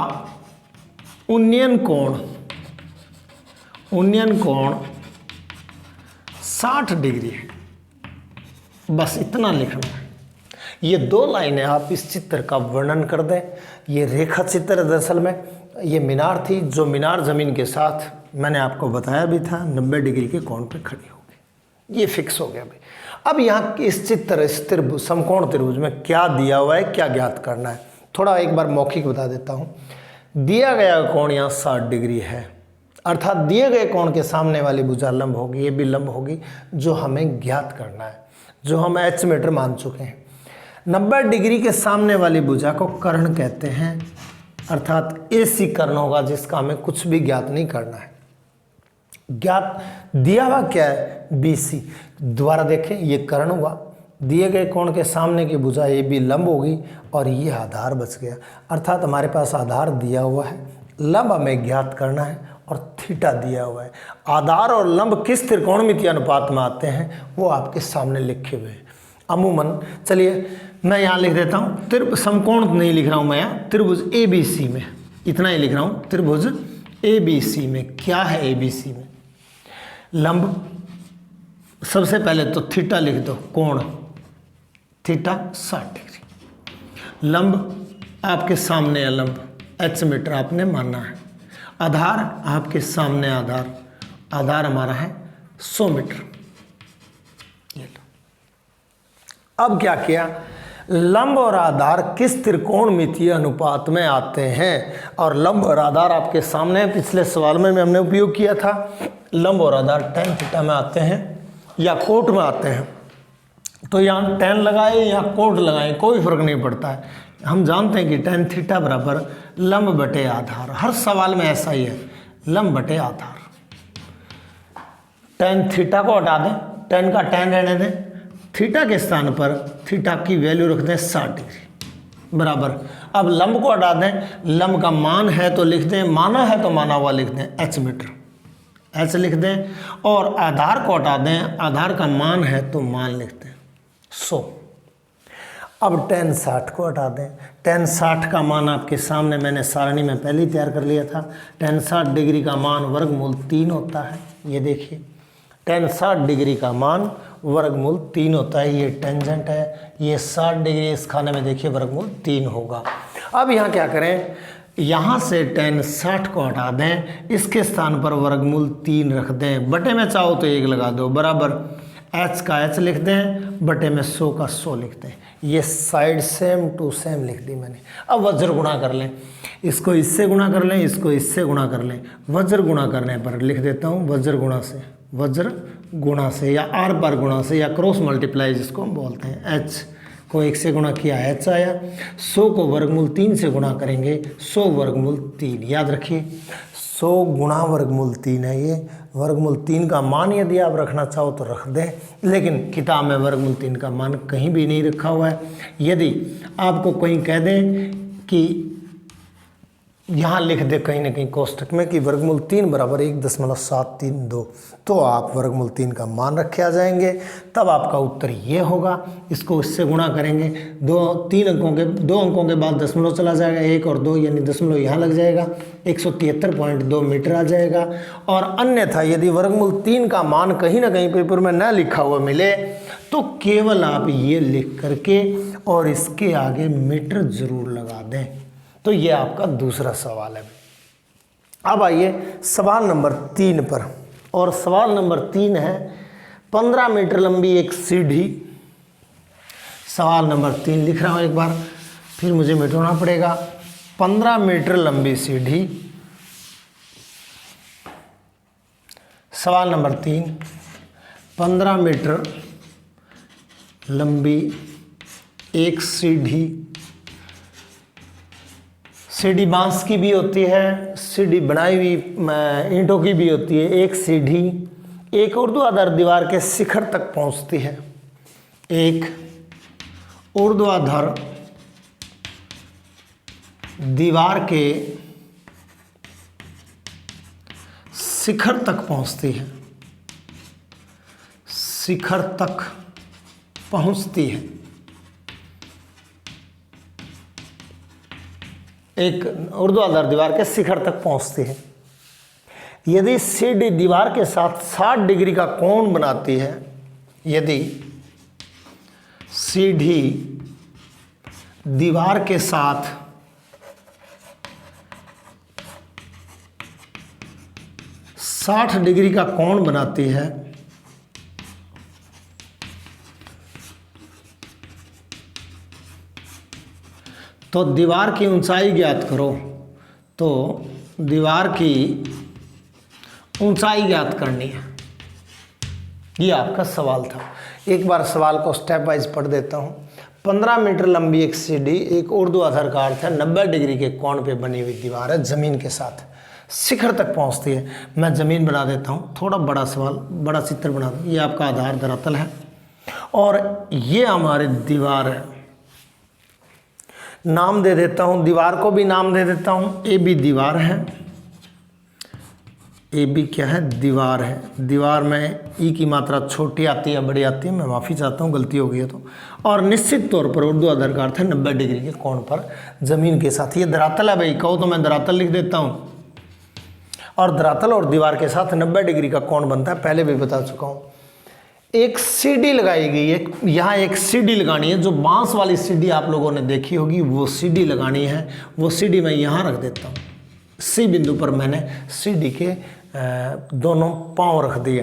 Speaker 1: उन्नयन कोण, उन्नयन कोण 60 डिग्री है, बस इतना लिखना है। ये 2 लाइनें आप इस चित्र का वर्णन कर दें। ये रेखा चित्र है, दरअसल में ये मीनार थी, जो मीनार ज़मीन के साथ मैंने आपको बताया भी था 90 डिग्री के कोण पे खड़ी हो गई, ये फिक्स हो गया भाई। अब यहाँ इस चित्र, इस त्रिभुज, समकोण त्रिभुज में क्या दिया हुआ है, क्या ज्ञात करना है, थोड़ा एक बार मौखिक बता देता हूँ। दिया गया कोण यहाँ 60 डिग्री है, अर्थात दिए गए कोण के सामने वाली भुजा लंब होगी, ये भी लंब होगी, जो हमें ज्ञात करना है, जो हम h मीटर मान चुके हैं। 90 डिग्री के सामने वाली भुजा को कर्ण कहते हैं, अर्थात AC कर्ण होगा, जिसका हमें कुछ भी ज्ञात नहीं करना है। ज्ञात दिया हुआ क्या है, BC। दोबारा देखें, ये कर्ण हुआ, दिए गए कोण के सामने की भुजा AB लंब होगी और ये आधार बच गया, अर्थात हमारे पास आधार दिया हुआ है, लंब हमें ज्ञात करना है और थीटा दिया हुआ है। आधार और लंब किस त्रिकोणमितीय अनुपात में आते हैं वो आपके सामने लिखे हुए हैं। अमूमन चलिए मैं यहाँ लिख देता हूँ, समकोण नहीं लिख रहा हूँ मैं, यहाँ त्रिभुज ABC में इतना ही लिख रहा हूँ। त्रिभुज ABC में क्या है, ABC में लंब, सबसे पहले तो थीटा लिख दो, कोण थीटा 60 डिग्री, लंब आपके सामने है, लंब h मीटर आपने मानना है, आधार आपके सामने, आधार, आधार हमारा है 100 मीटर, ये लो अब क्या किया, लंब और आधार किस त्रिकोणमितीय अनुपात में आते हैं, और लंब और आधार आपके सामने पिछले सवाल में हमने उपयोग किया था। लंब और आधार tan थीटा में आते हैं या कोट में आते हैं, तो यहाँ tan लगाए या कोट लगाए कोई फर्क नहीं पड़ता है। हम जानते हैं कि tan थीटा बराबर लंब बटे आधार, हर सवाल में ऐसा ही है, लंब बटे आधार। tan थीटा को हटा दें, tan का tan रहने दें, थीटा के स्थान पर थीटा की वैल्यू रख दें 60 डिग्री बराबर। अब लंब को हटा दें, लंब का मान है तो लिख दें, माना है तो माना हुआ लिख दें h मीटर, h लिख दें, और आधार को हटा दें, आधार का मान है तो मान लिख दें 100। अब tan 60 को हटा दें, tan 60 का मान आपके सामने मैंने सारणी में पहले ही तैयार कर लिया था। tan 60 डिग्री का मान वर्गमूल 3 होता है, ये देखिए tan 60 डिग्री का मान वर्गमूल 3 होता है। ये टेंजेंट है, ये 60 डिग्री, इस खाने में देखिए वर्गमूल 3 होगा। अब यहाँ क्या करें, यहाँ से tan 60 को हटा दें, इसके स्थान पर वर्गमूल 3 रख दें, बटे में चाहो तो 1 लगा दो बराबर, h का h लिख दें, बटे में 100 का 100 लिख दें। ये साइड सेम टू सेम लिख दी मैंने। अब वज्र गुणा कर लें, इसको इससे गुणा कर लें, इसको इससे गुणा कर लें। वज्र गुणा करने पर लिख देता हूँ वज्र गुणा से, वज्र गुणा से या आर पार गुणा से या क्रॉस मल्टीप्लाई जिसको हम बोलते हैं। h को 1 से गुणा किया h आया, 100 को वर्गमूल 3 से गुणा करेंगे, 100 वर्गमूल 3, याद रखिए 100 गुणा वर्गमूल 3 है ये। वर्गमूल 3 का मान यदि आप रखना चाहो तो रख दें, लेकिन किताब में वर्गमूल 3 का मान कहीं भी नहीं रखा हुआ है। यदि आपको कहीं कह दें कि यहाँ लिख दे कहीं ना कहीं कोष्टक में कि वर्गमूल 3 बराबर 1.732, तो आप वर्गमूल 3 का मान रखे आ जाएंगे, तब आपका उत्तर ये होगा। इसको इससे गुणा करेंगे, 2 अंकों के बाद दशमलव चला जाएगा, 1 और 2 यानी दशमलव यहाँ लग जाएगा, 173.2 मीटर आ जाएगा। और अन्यथा यदि वर्गमूल 3 का मान कहीं ना कहीं पेपर में न लिखा हुआ मिले तो केवल आप ये लिख करके और इसके आगे मीटर जरूर लगा दें। तो ये आपका दूसरा सवाल है। अब आइए सवाल नंबर 3 पर, और सवाल नंबर 3 है 15 मीटर लंबी एक सीढ़ी। सवाल नंबर 3 लिख रहा हूँ एक बार, फिर मुझे मिटाना पड़ेगा। 15 मीटर लंबी सीढ़ी, सवाल नंबर 3, 15 मीटर लंबी एक सीढ़ी। सीढ़ी बांस की भी होती है, सीढ़ी बनाई हुई ईंटों की भी होती है। एक सीढ़ी एक ऊर्ध्वाधर दीवार के शिखर तक पहुंचती है, एक ऊर्ध्वाधर दीवार के शिखर तक पहुंचती है, शिखर तक पहुंचती है। एक ऊर्ध्वाधर दीवार के शिखर तक पहुंचती है। यदि सीढ़ी दीवार के साथ 60 डिग्री का कोण बनाती है, यदि सीढ़ी दीवार के साथ 60 डिग्री का कोण बनाती है, तो दीवार की ऊंचाई ज्ञात करो। तो दीवार की ऊंचाई ज्ञात करनी है, ये आपका सवाल था। एक बार सवाल को स्टेप वाइज पढ़ देता हूँ। 15 मीटर लंबी एक सीढ़ी एक ऊर्ध्वाधर का अर्थ है 90 डिग्री के कोण पे बनी हुई दीवार है, जमीन के साथ शिखर तक पहुँचती है। मैं ज़मीन बना देता हूँ, थोड़ा बड़ा सवाल, बड़ा चित्र बना दूँ। ये आपका आधार धरातल है और ये हमारी दीवार है। नाम दे देता हूँ, दीवार को भी नाम दे देता हूँ। ए बी दीवार है, ए बी क्या है, दीवार है। दीवार में ई की मात्रा छोटी आती है बड़ी आती है, मैं माफ़ी चाहता हूँ गलती हो गई है तो। और निश्चित तौर पर ऊर्ध्वाधर का अर्थ है 90 डिग्री के कोण पर ज़मीन के साथ। ये धरातल है भाई, कहो तो मैं धरातल लिख देता हूँ। और धरातल और दीवार के साथ 90 डिग्री का कोण बनता है, पहले भी बता चुका हूँ। एक सीढ़ी लगाई गई है, यहाँ एक सीढ़ी लगानी है। जो बांस वाली सीढ़ी आप लोगों ने देखी होगी वो सीढ़ी लगानी है। वो सीढ़ी मैं यहाँ रख देता हूँ। सी बिंदु पर मैंने सीढ़ी के दोनों पांव रख दिए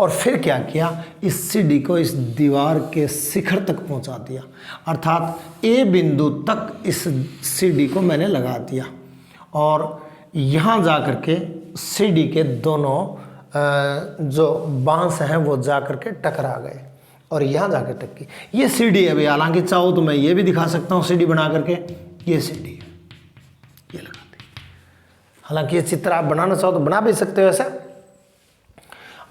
Speaker 1: और फिर क्या किया, इस CD को इस दीवार के शिखर तक पहुंचा दिया, अर्थात A बिंदु तक इस CD को मैंने लगा दिया और यहाँ जा कर के CD के दोनों जो बांस हैं वो जा कर के टकरा गए और यहाँ जाकर टक्की। ये CD है भाई, हालांकि चाहो तो मैं ये भी दिखा सकता हूँ CD बना करके, ये CD है, ये लगा दी। हालांकि ये चित्र आप बनाना चाहो तो बना भी सकते हो ऐसा।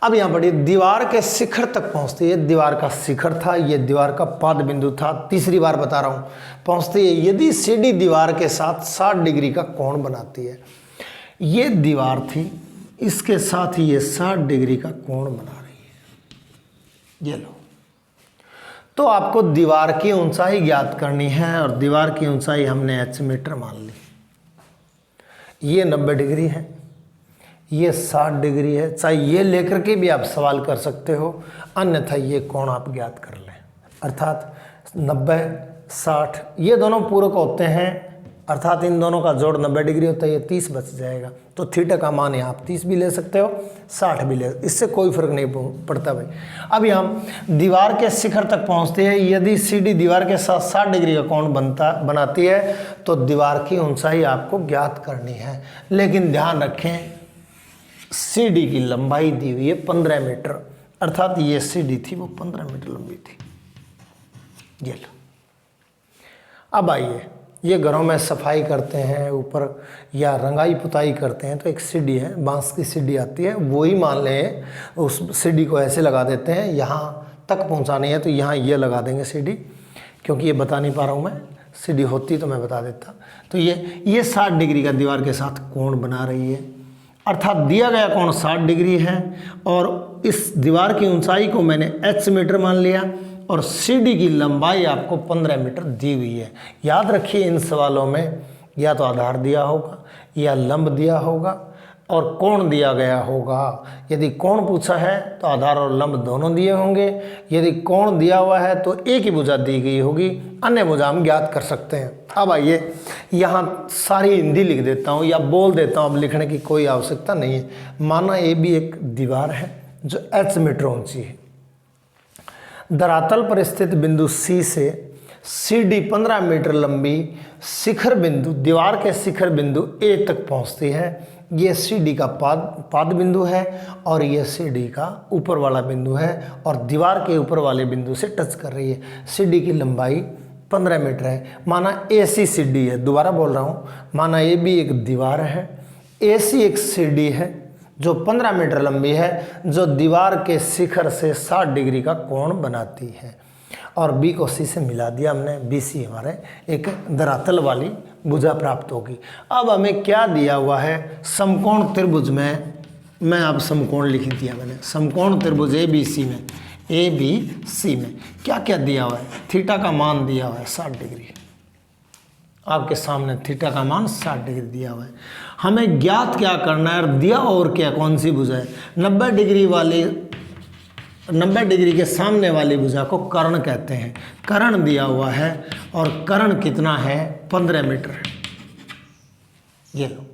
Speaker 1: अब यहाँ पर दीवार के शिखर तक पहुँचती है, दीवार का शिखर था, ये दीवार का पाद बिंदु था, तीसरी बार बता रहा हूँ, पहुँचती है। यदि CD दीवार के साथ 60 डिग्री का कोण बनाती है, ये दीवार थी, इसके साथ ही ये 60 डिग्री का कोण बना रही है, ये लो। तो आपको दीवार की ऊंचाई ज्ञात करनी है और दीवार की ऊंचाई हमने h मीटर मान ली। ये 90 डिग्री है, ये 60 डिग्री है, चाहे ये लेकर के भी आप सवाल कर सकते हो, अन्यथा ये कोण आप ज्ञात कर लें। अर्थात 90 60 ये दोनों पूरक होते हैं, अर्थात इन दोनों का जोड़ 90 डिग्री होता है, ये 30 बच जाएगा। तो थीटा का मान यहाँ आप 30 भी ले सकते हो, 60 भी ले, इससे कोई फर्क नहीं पड़ता भाई। अब हम दीवार के शिखर तक पहुँचते हैं। यदि CD दीवार के साथ 60 डिग्री का कोण बनाती है तो दीवार की ऊंचाई आपको ज्ञात करनी है। लेकिन ध्यान रखें, CD की लंबाई दी हुई है 15 मीटर, अर्थात ये CD थी वो 15 मीटर लंबी थी, ये लो। अब आइए, ये घरों में सफाई करते हैं ऊपर या रंगाई पुताई करते हैं तो एक CD है, बांस की CD आती है, वही मान लें, उस CD को ऐसे लगा देते हैं, यहाँ तक पहुँचानी है तो यहाँ ये लगा देंगे CD, क्योंकि ये बता नहीं पा रहा हूँ मैं, CD होती तो मैं बता देता। तो ये 60 डिग्री का दीवार के साथ कोण बना रही है, अर्थात दिया गया कोण 60 डिग्री है और इस दीवार की ऊंचाई को मैंने h मीटर मान लिया और CD की लंबाई आपको 15 मीटर दी हुई है। याद रखिए, इन सवालों में या तो आधार दिया होगा या लंब दिया होगा और कोण दिया गया होगा। यदि कोण पूछा है तो आधार और लंब दोनों दिए होंगे, यदि कोण दिया हुआ है तो एक ही भुजा दी गई होगी, अन्य भुजा हम ज्ञात कर सकते हैं। अब आइए, यहाँ सारी हिंदी लिख देता हूँ या बोल देता हूँ, अब लिखने की कोई आवश्यकता नहीं है। माना AB एक दीवार है जो h मीटर ऊंची है, धरातल पर स्थित बिंदु C से CD 15 मीटर लंबी शिखर बिंदु, दीवार के शिखर बिंदु A तक पहुंचती है। ये CD का पाद बिंदु है और ये CD का ऊपर वाला बिंदु है और दीवार के ऊपर वाले बिंदु से टच कर रही है। CD की लंबाई 15 मीटर है। माना AC CD है, दोबारा बोल रहा हूँ, माना AB एक दीवार है, AC एक CD है जो 15 मीटर लंबी है, जो दीवार के शिखर से 60 डिग्री का कोण बनाती है और B को C से मिला दिया हमने, BC हमारे एक धरातल वाली भुजा प्राप्त होगी। अब हमें क्या दिया हुआ है, समकोण त्रिभुज में, मैं अब समकोण लिख दिया मैंने, समकोण त्रिभुज ABC में, ABC में क्या क्या दिया हुआ है, थीटा का मान दिया हुआ है 60 डिग्री, आपके सामने थीटा का मान 60 डिग्री दिया हुआ है। हमें ज्ञात क्या करना है, दिया और क्या, कौन सी भुजा है, 90 डिग्री वाली, 90 डिग्री के सामने वाली भुजा को कर्ण कहते हैं। कर्ण दिया हुआ है और कर्ण कितना है, 15 मीटर। ये लो,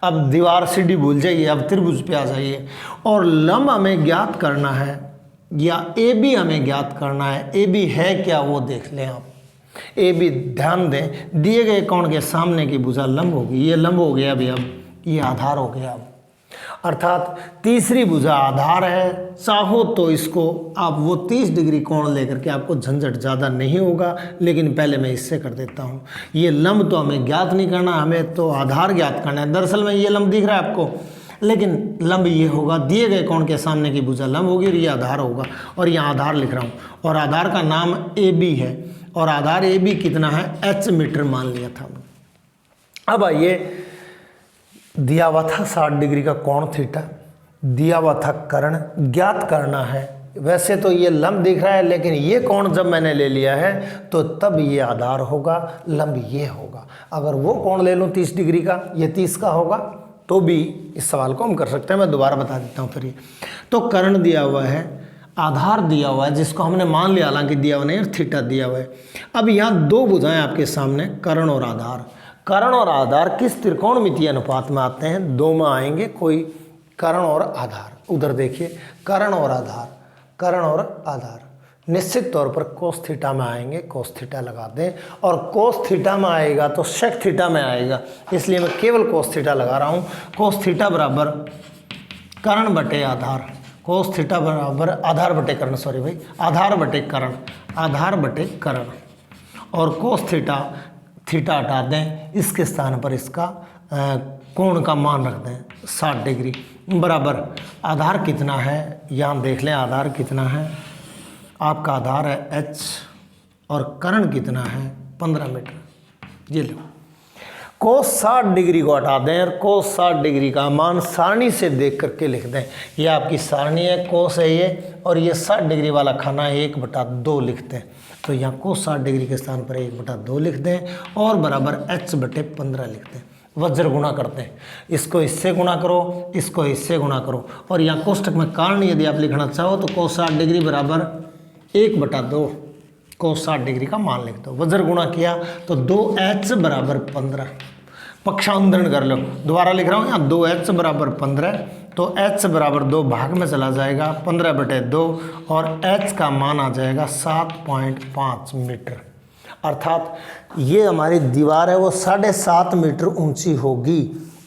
Speaker 1: अब दीवार CD भूल जाइए, अब त्रिभुज पे आ जाइए और लंब हमें ज्ञात करना है या AB हमें ज्ञात करना है। AB है क्या वो देख लें आप। AB ध्यान दें, दिए गए कोण के सामने की भुजा लंब होगी, ये लंब हो गया अभी, अब ये आधार हो गया। अब अर्थात तीसरी भुजा आधार है। चाहो तो इसको आप वो 30 डिग्री कोण लेकर के, आपको झंझट ज़्यादा नहीं होगा, लेकिन पहले मैं इससे कर देता हूँ। ये लंब तो हमें ज्ञात नहीं करना, हमें तो आधार ज्ञात करना है। दरअसल में ये लंब दिख रहा है आपको, लेकिन लंब ये होगा, दिए गए कोण के सामने की भुजा लंब होगी और ये आधार होगा, और यहाँ आधार लिख रहा हूँ और आधार का नाम AB है और आधार AB कितना है, h मीटर मान लिया था। अब आइए, दिया हुआ था 60 डिग्री का कोण थीटा, दिया हुआ था कर्ण, ज्ञात करना है। वैसे तो ये लंब दिख रहा है, लेकिन ये कोण जब मैंने ले लिया है तो तब ये आधार होगा, लंब ये होगा। अगर वो कोण ले लूँ 30 डिग्री का, ये 30 का होगा, तो भी इस सवाल को हम कर सकते हैं। मैं दोबारा बता देता हूँ फिर। ये तो कर्ण दिया हुआ है, आधार दिया हुआ है जिसको हमने मान लिया, हालांकि दिया हुआ नहीं, और थीटा दिया हुआ है। अब यहाँ दो भुजाएं आपके सामने, कर्ण और आधार। कर्ण और आधार किस त्रिकोणमितीय अनुपात में आते हैं, दो में आएंगे, कोई कर्ण और आधार, उधर देखिए कर्ण और आधार, कर्ण और आधार निश्चित तौर पर कोस थीटा में आएंगे, कोस थीटा लगा दें, और कोस थीटा में आएगा तो सेक थीटा में आएगा, इसलिए मैं केवल कोस थीटा लगा रहा हूँ। कोस थीटा बराबर कर्ण बटे आधार, कोस थीटा बराबर आधार बटे कर्ण, सॉरी भाई, आधार बटे कर्ण, आधार बटे कर्ण, और कोस थीटा, थीटा हटा दें, इसके स्थान पर इसका कोण का मान रख दें 60 डिग्री, बराबर आधार कितना है, यहाँ देख लें आधार कितना है, आपका आधार है h और कर्ण कितना है 15 मीटर। ये लो, कोस 60 डिग्री को हटा दें और कोस 60 डिग्री का मान सारणी से देख करके लिख दें। ये आपकी सारणी है, कोस है ये, और ये 60 डिग्री वाला खाना 1/2 लिख दें। तो यहाँ कोस 60 डिग्री के स्थान पर 1/2 लिख दें और बराबर h/15 लिख दें। वज्र गुणा करते हैं, इसको इससे गुणा करो, इसको इससे गुणा करो, और यहाँ कोष्टक में कारण यदि आप लिखना चाहो तो कोस 60 डिग्री बराबर 1/2 कोस 60 डिग्री का मान लिख दो। वज्र गुणा किया तो 2h बराबर 15, पक्षांतरण कर लो, दोबारा लिख रहा हूँ यहाँ 2h बराबर 15, तो h बराबर 2 भाग में चला जाएगा 15/2 और h का मान आ जाएगा 7.5 मीटर। अर्थात ये हमारी दीवार है वो 7.5 मीटर ऊंची होगी,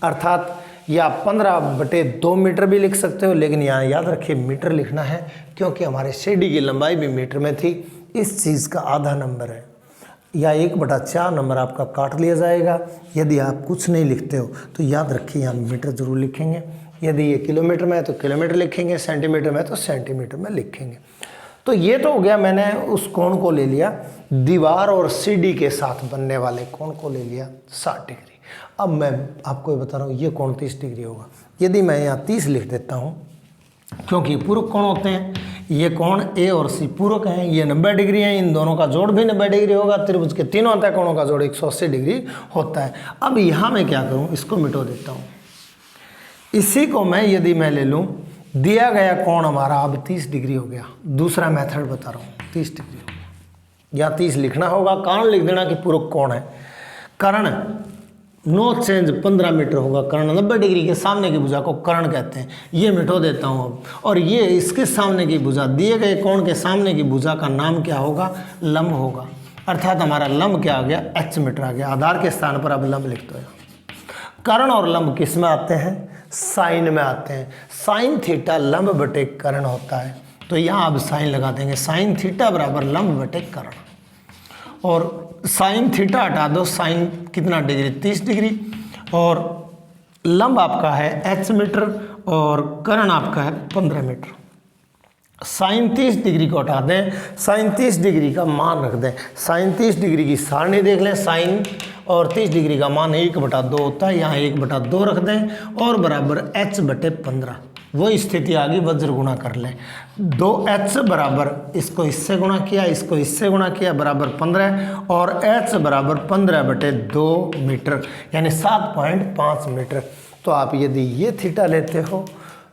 Speaker 1: अर्थात या 15/2 मीटर भी लिख सकते हो, लेकिन यहाँ याद रखिए मीटर लिखना है क्योंकि हमारे सीढ़ी की लंबाई भी मीटर में थी। इस चीज़ का आधा नंबर है या 1/4 नंबर आपका काट लिया जाएगा। यदि आप कुछ नहीं लिखते हो तो याद रखिए यहाँ मीटर जरूर लिखेंगे, यदि ये किलोमीटर में है तो किलोमीटर लिखेंगे, सेंटीमीटर में है तो सेंटीमीटर में लिखेंगे। तो ये तो हो गया, मैंने उस कोण को ले लिया, दीवार और सीढ़ी के साथ बनने वाले कोण को ले लिया 60 डिग्री। अब मैं आपको बता रहा हूँ ये कोण 30 डिग्री होगा। यदि मैं यहाँ 30 लिख देता हूँ, क्योंकि पूरक कोण होते हैं, ये कोण ए और सी पूरक हैं, ये 90 डिग्री है, इन दोनों का जोड़ भी 90 डिग्री होगा। त्रिभुज के तीनों अंतः कोणों का जोड़ 180 डिग्री होता है। अब यहाँ मैं क्या करूँ, इसको मिटो देता हूँ। इसी को मैं यदि मैं ले लूँ, दिया गया कोण हमारा अब 30 डिग्री हो गया। दूसरा मेथड बता रहा हूँ, 30 डिग्री हो गया, यहाँ 30 लिखना होगा, कारण लिख देना कि पूरक कोण है। कर्ण नो चेंज 15 मीटर होगा, कर्ण 90 डिग्री के सामने की भुजा को कर्ण कहते हैं। ये मिटो देता हूँ अब, और ये इसके सामने की भुजा, दिए गए कोण के सामने की भुजा का नाम क्या होगा, लंब होगा। अर्थात हमारा लंब क्या आ गया, h मीटर आ गया। आधार के स्थान पर अब लंब लिख दो। कर्ण और लंब किस में आते हैं, साइन में आते हैं। साइन थीटा लंब बटे कर्ण होता है, तो यहाँ अब साइन लगा देंगे, साइन थीटा बराबर लंब बटे कर्ण, और साइन थीटा हटा दो, साइन कितना डिग्री 30 डिग्री, और लंब आपका है h मीटर और कर्ण आपका है 15 मीटर। साइन 30 डिग्री को हटा दें, साइन 30 डिग्री का मान रख दें। साइन 30 डिग्री की सारणी देख लें, साइन और 30 डिग्री का मान 1/2 होता है, यहाँ 1/2 रख दें और बराबर h/15। वही स्थिति आ गई, वज्र गुणा कर लें। 2h बराबर, इसको इससे गुणा किया, इसको इससे गुणा किया, बराबर 15, और h बराबर 15/2 मीटर यानी 7.5 मीटर। तो आप यदि ये थीटा लेते हो,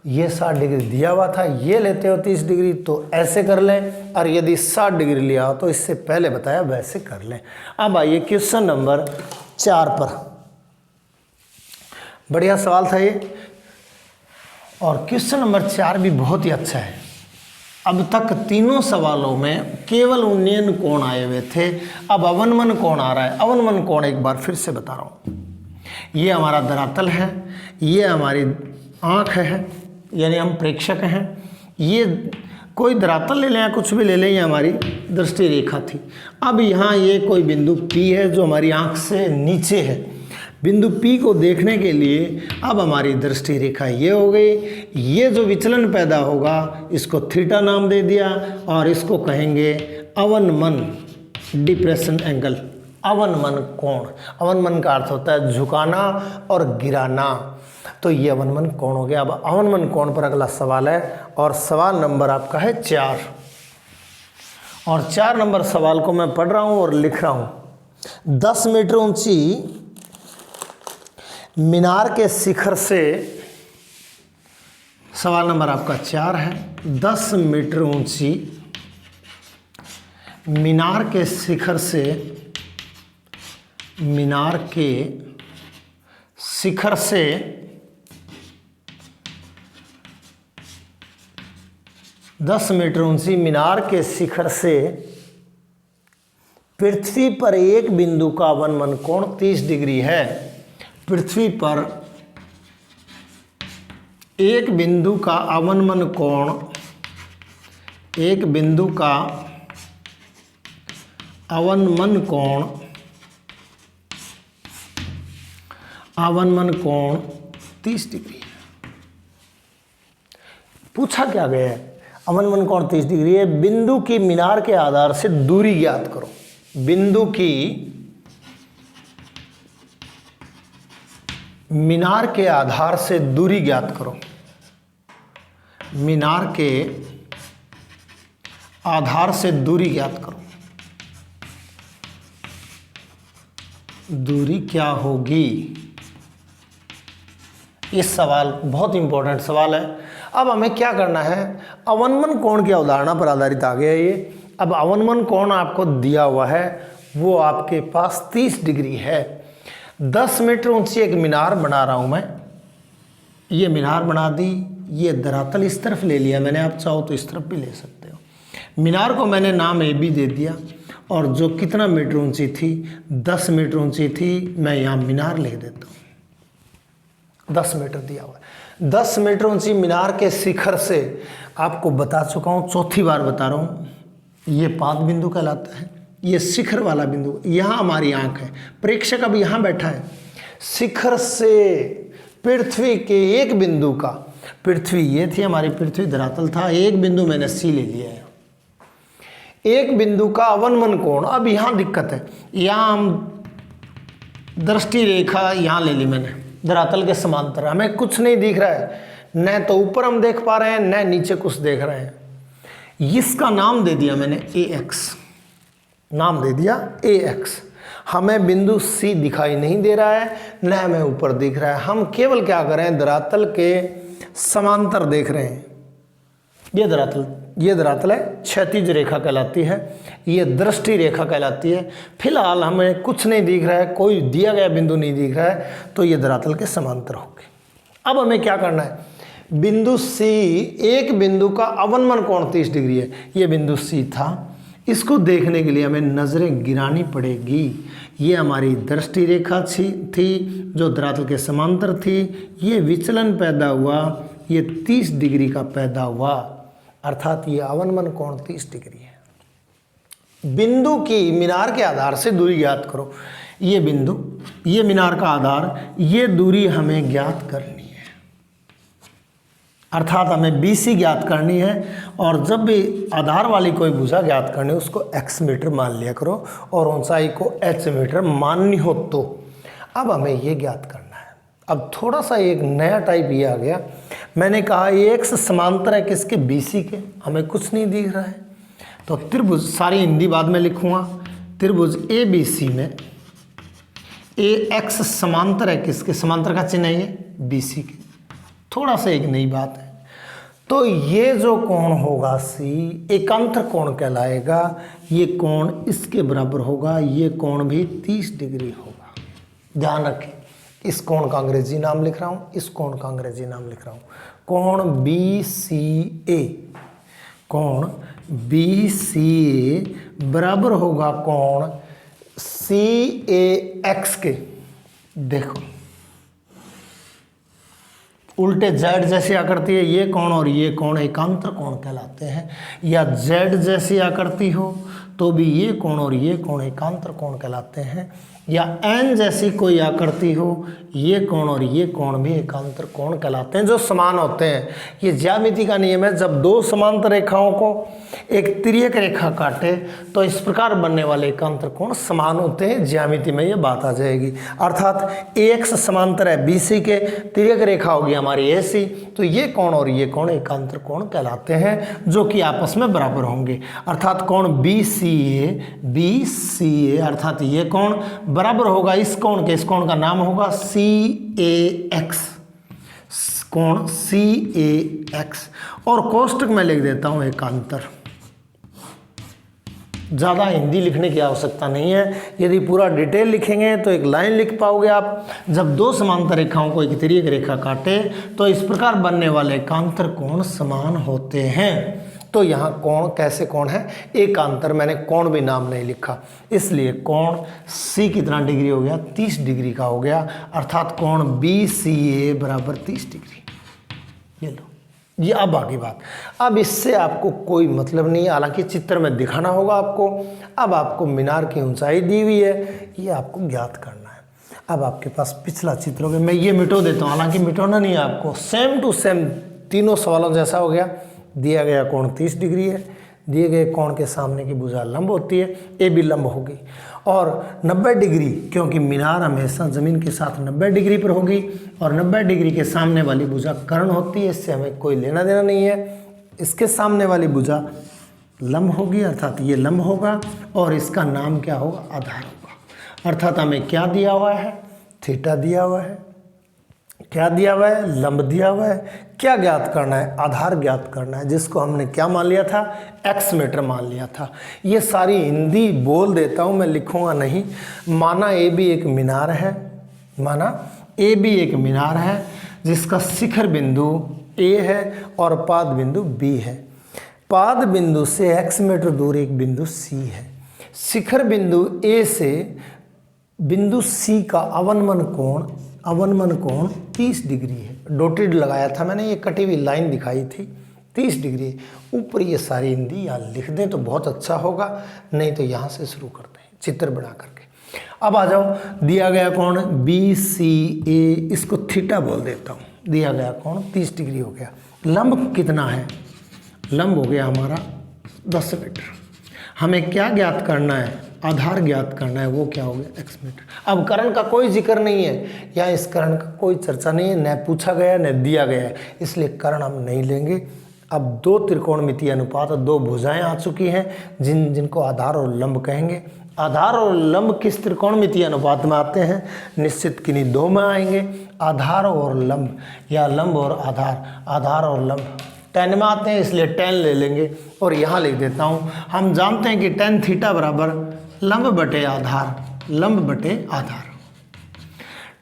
Speaker 1: ये 60 डिग्री दिया हुआ था, ये लेते हो 30 डिग्री, तो ऐसे कर लें, और यदि 60 डिग्री लिया हो तो इससे पहले बताया वैसे कर लें। अब आइए क्वेश्चन नंबर 4 पर। बढ़िया सवाल था ये, और क्वेश्चन नंबर 4 भी बहुत ही अच्छा है। अब तक तीनों सवालों में केवल उन्नयन कोण आए हुए थे, अब अवनमन कोण आ रहा है। अवनमन कोण एक बार फिर से बता रहा हूँ, ये हमारा धरातल है, ये हमारी आँख है, यानी हम प्रेक्षक हैं। ये कोई धरातल ले लें या कुछ भी ले लें, ये हमारी दृष्टि रेखा थी। अब यहाँ ये कोई बिंदु P है जो हमारी आँख से नीचे है। बिंदु P को देखने के लिए अब हमारी दृष्टि रेखा ये हो गई। ये जो विचलन पैदा होगा इसको थीटा नाम दे दिया, और इसको कहेंगे अवनमन, डिप्रेशन एंगल, अवनमन कोण। अवनमन का अर्थ होता है झुकाना और गिराना, तो ये अवनमन कोण हो गया। अब अवनमन कोण पर अगला सवाल है, और सवाल नंबर आपका है 4, और 4 नंबर सवाल को मैं पढ़ रहा हूँ और लिख रहा हूँ। 10 मीटर ऊंची मीनार के शिखर से, सवाल नंबर आपका 4 है। 10 मीटर ऊंची मीनार के शिखर से, मीनार के शिखर से 10 मीटर ऊंची मीनार के शिखर से पृथ्वी पर एक बिंदु का अवनमन कोण 30 डिग्री है। पृथ्वी पर एक बिंदु का अवनमन कोण, एक बिंदु का अवनमन कोण 30 डिग्री है। पूछा क्या गया है? अवनमन कोण 30 डिग्री है। बिंदु की मीनार के आधार से दूरी ज्ञात करो। बिंदु की मीनार के आधार से दूरी ज्ञात करो। मीनार के आधार से दूरी ज्ञात करो। दूरी क्या होगी? इस सवाल बहुत इंपॉर्टेंट सवाल है। अब हमें क्या करना है? अवनमन कोण की अवधारणा पर आधारित आ गया ये। अब अवनमन कोण आपको दिया हुआ है, वो आपके पास 30 डिग्री है। 10 मीटर ऊंची एक मीनार बना रहा हूं मैं। ये मीनार बना दी, ये धरातल इस तरफ ले लिया मैंने, आप चाहो तो इस तरफ भी ले सकते हो। मीनार को मैंने नाम ए बी दे दिया, और जो कितना मीटर ऊंची थी, 10 मीटर ऊंची थी, मैं यहाँ मीनार लिख देता हूँ। 10 मीटर दिया हुआ है। 10 मीटर ऊंची मीनार के शिखर से आपको बता चुका हूँ, चौथी बार बता रहा हूँ, ये पाद बिंदु कहलाता है। ये शिखर वाला बिंदु, यहाँ हमारी आंख है, प्रेक्षक अब यहाँ बैठा है। शिखर से पृथ्वी के एक बिंदु का, पृथ्वी ये थी हमारी, पृथ्वी धरातल था, एक बिंदु मैंने सी ले लिया है। एक बिंदु का अवनमन कोण, अब यहाँ दिक्कत है, यहाँ हम दृष्टि रेखा यहाँ ले ली मैंने, धरातल के समांतर, हमें कुछ नहीं दिख रहा है, न तो ऊपर हम देख पा रहे हैं, न नीचे कुछ देख रहे हैं। इसका नाम दे दिया मैंने AX, नाम दे दिया AX। हमें बिंदु C दिखाई नहीं दे रहा है, न हमें ऊपर दिख रहा है, हम केवल क्या कर रहे हैं, धरातल के समांतर देख रहे हैं। ये धरातल है, क्षैतिज रेखा कहलाती है, ये दृष्टि रेखा कहलाती है। फिलहाल हमें कुछ नहीं दिख रहा है, कोई दिया गया बिंदु नहीं दिख रहा है, तो ये धरातल के समांतर होंगे। अब हमें क्या करना है? बिंदु C, एक बिंदु का अवनमन कोण 30 डिग्री है, ये बिंदु C था। इसको देखने के लिए हमें नज़रें गिरानी पड़ेगी। ये हमारी दृष्टि रेखा थी जो धरातल के समांतर थी, ये विचलन पैदा हुआ, ये 30 डिग्री का पैदा हुआ, अर्थात ये अवनमन कोण 30 डिग्री है। बिंदु की मीनार के आधार से दूरी ज्ञात करो। ये बिंदु, ये मीनार का आधार, ये दूरी हमें ज्ञात करनी है, अर्थात हमें BC ज्ञात करनी है। और जब भी आधार वाली कोई भुजा ज्ञात करनी है, उसको x मीटर मान लिया करो और ऊंचाई को h मीटर माननी हो तो। अब हमें ये ज्ञात करना है। अब थोड़ा सा एक नया टाइप ये आ गया, मैंने कहा ये x समांतर है किसके? BC के, हमें कुछ नहीं दिख रहा है, तो त्रिभुज, सारी हिंदी बाद में लिखूंगा, त्रिभुज ABC में AX समांतर है किसके? समांतर का चिन्ह है ये BC के। थोड़ा सा एक नई बात है, तो ये जो कोण होगा C एकांतर कोण कहलाएगा। ये कोण इसके बराबर होगा, ये कोण भी 30 डिग्री होगा। ध्यान रखें, इस कोण का अंग्रेजी नाम लिख रहा हूँ, इस कोण का अंग्रेजी नाम लिख रहा हूँ, कोण BCA। कोण BCA बराबर होगा कोण CAX के। देखो उल्टे Z जैसी आकृति है ये कोण, और ये कोण एकांतर कोण कहलाते हैं। या Z जैसी आकृति हो तो भी ये कोण और ये कोण एकांतर कोण कहलाते हैं। या N जैसी कोई आकृति हो, ये कोण और ये कोण भी एकांतर कोण कहलाते हैं, जो समान होते हैं। ये ज्यामिति का नियम है, जब दो समांतर रेखाओं को एक तिर्यक रेखा काटे तो इस प्रकार बनने वाले एकांतर कोण समान होते हैं। ज्यामिति में ये बात आ जाएगी। अर्थात AX समांतर है BC के, तिर्यक रेखा होगी हमारी AC, तो ये कोण और ये कोण एकांतर कोण कहलाते हैं, जो कि आपस में बराबर होंगे। अर्थात कोण BCA अर्थात ये कोण बराबर होगा इस कोण के, इस कोण का नाम होगा CAX, कोण CAX। और कोष्टक में लिख देता हूं एकांतर। ज़्यादा हिंदी लिखने की आवश्यकता नहीं है, यदि पूरा डिटेल लिखेंगे तो एक लाइन लिख पाओगे आप। जब दो समांतर रेखाओं को एक तिर्यक रेखा काटे तो इस प्रकार बनने वाले एकांतर कोण समान होते हैं। तो यहाँ कोण कैसे कोण है, एकांतर, मैंने कोण भी नाम नहीं लिखा, इसलिए कोण सी कितना डिग्री हो गया, 30 डिग्री का हो गया, अर्थात कोण BCA बराबर 30 डिग्री। ये लो, ये अब आगे बात। अब इससे आपको कोई मतलब नहीं है, हालांकि चित्र में दिखाना होगा आपको। अब आपको मीनार की ऊंचाई दी हुई है, ये आपको ज्ञात करना है। अब आपके पास पिछला चित्र हो गया, मैं ये मिटो देता हूँ, हालांकि मिटोना नहीं है आपको, सेम टू सेम तीनों सवालों जैसा हो गया। दिया गया कोण 30 डिग्री है, दिए गए कोण के सामने की भुजा लंब होती है, ए भी लंब होगी, और 90 डिग्री, क्योंकि मीनार हमेशा ज़मीन के साथ 90 डिग्री पर होगी, और 90 डिग्री के सामने वाली भुजा कर्ण होती है, इससे हमें कोई लेना देना नहीं है। इसके सामने वाली भुजा लंब होगी, अर्थात ये लंब होगा, और इसका नाम क्या होगा, आधार होगा। अर्थात हमें क्या दिया हुआ है, थीटा दिया हुआ है, क्या दिया हुआ है, लंब दिया हुआ है, क्या ज्ञात करना है, आधार ज्ञात करना है, जिसको हमने क्या मान लिया था, एक्स मीटर मान लिया था। ये सारी हिंदी बोल देता हूँ, मैं लिखूँगा नहीं। माना ए भी एक मीनार है, माना ए भी एक मीनार है जिसका शिखर बिंदु ए है और पाद बिंदु बी है। पाद बिंदु से एक्स मीटर दूर एक बिंदु सी है। शिखर बिंदु ए से बिंदु सी का अवनमन कोण 30 डिग्री है। डॉटेड लगाया था मैंने, ये कटी हुई लाइन दिखाई थी, 30 डिग्री। ऊपर ये सारी हिंदी या लिख दें तो बहुत अच्छा होगा, नहीं तो यहाँ से शुरू करते हैं चित्र बना करके। अब आ जाओ, दिया गया कोण BCA, इसको थीटा बोल देता हूँ। दिया गया कोण 30 डिग्री हो गया। लंब कितना है, लंब हो गया हमारा 10 मीटर। हमें क्या ज्ञात करना है, आधार ज्ञात करना है, वो क्या हो गया, एक्स मीटर। अब कर्ण का कोई जिक्र नहीं है, या इस कर्ण का कोई चर्चा नहीं है, न पूछा गया न दिया गया है, इसलिए कर्ण हम नहीं लेंगे। अब दो त्रिकोणमितीय अनुपात, दो भुजाएं आ चुकी हैं जिनको आधार और लंब कहेंगे। आधार और लंब किस त्रिकोणमितीय अनुपात में आते हैं, निश्चित किन्हीं दो में आएंगे, आधार और लंब, या लंब और आधार, आधार और लंब 10 में आते हैं, इसलिए 10 ले लेंगे। और यहाँ लिख देता हूँ, हम जानते हैं कि tan थीटा बराबर लंब बटे आधार, लंब बटे आधार।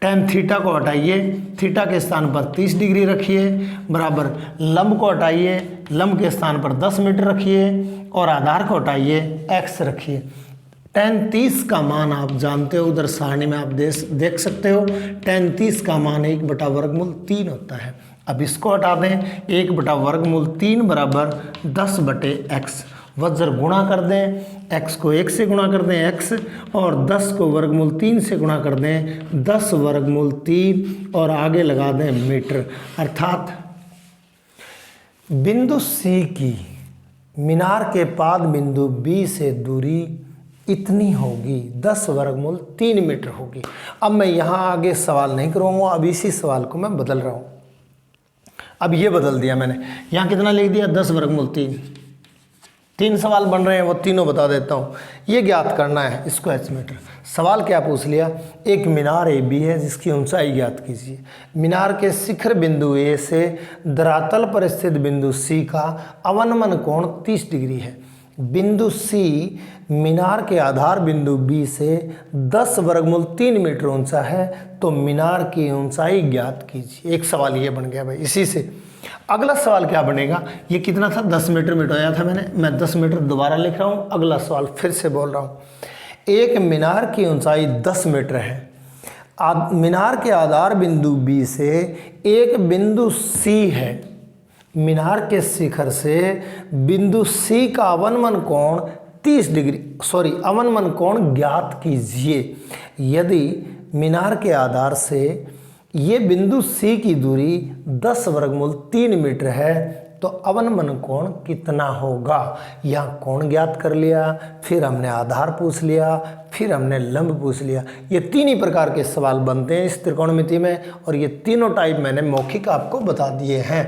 Speaker 1: tan थीटा को हटाइए, थीटा के स्थान पर 30 डिग्री रखिए, बराबर लंब को हटाइए, लंब के स्थान पर 10 मीटर रखिए, और आधार को हटाइए, x रखिए। tan 30 का मान आप जानते हो, उधर सारणी में आप देख सकते हो, tan 30 का मान 1/वर्गमूल 3 होता है। अब इसको हटा दें, 1/वर्गमूल 3 बराबर 10 बटे एक्स, वज्र गुणा कर दें, x को 1 से गुणा कर दें x, और 10 को वर्गमूल 3 से गुणा कर दें 10 वर्गमूल 3, और आगे लगा दें मीटर। अर्थात बिंदु C की मीनार के पाद बिंदु B से दूरी इतनी होगी, 10 वर्गमूल 3 मीटर होगी। अब मैं यहाँ आगे सवाल नहीं करूँगा, अब इसी सवाल को मैं बदल रहा हूँ। अब ये बदल दिया मैंने, यहाँ कितना लिख दिया, 10 वर्गमूल 3। 3 सवाल बन रहे हैं, वो तीनों बता देता हूँ। ये ज्ञात करना है, इसको एच मीटर। सवाल क्या पूछ लिया, एक मीनार AB है जिसकी ऊंचाई ज्ञात कीजिए। मीनार के शिखर बिंदु A से धरातल पर स्थित बिंदु C का अवनमन कोण 30 डिग्री है। बिंदु C मीनार के आधार बिंदु B से 10 वर्गमूल 3 मीटर ऊंचा है, तो मीनार की ऊंचाई ज्ञात कीजिए। एक सवाल ये बन गया भाई। इसी से अगला सवाल क्या बनेगा, ये कितना था, 10 मीटर मिटाया था मैं 10 मीटर दोबारा लिख रहा हूँ। अगला सवाल फिर से बोल रहा हूँ, एक मीनार की ऊंचाई 10 मीटर है। मीनार के आधार बिंदु B से एक बिंदु C है। मीनार के शिखर से बिंदु C का अवनमन कोण 30 डिग्री, अवनमन कोण ज्ञात कीजिए। यदि मीनार के आधार से ये बिंदु C की दूरी 10 वर्गमूल 3 मीटर है, तो अवनमन कोण कितना होगा। यहाँ कोण ज्ञात कर लिया, फिर हमने आधार पूछ लिया, फिर हमने लंब पूछ लिया। ये 3 ही प्रकार के सवाल बनते हैं इस त्रिकोणमिति में, और ये तीनों टाइप मैंने मौखिक आपको बता दिए हैं।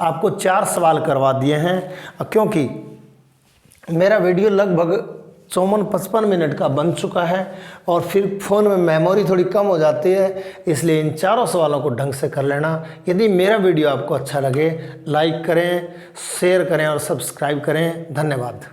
Speaker 1: आपको 4 सवाल करवा दिए हैं, क्योंकि मेरा वीडियो लगभग 54-55 मिनट का बन चुका है, और फिर फ़ोन में मेमोरी थोड़ी कम हो जाती है, इसलिए इन 4 सवालों को ढंग से कर लेना। यदि मेरा वीडियो आपको अच्छा लगे, लाइक करें, शेयर करें और सब्सक्राइब करें। धन्यवाद।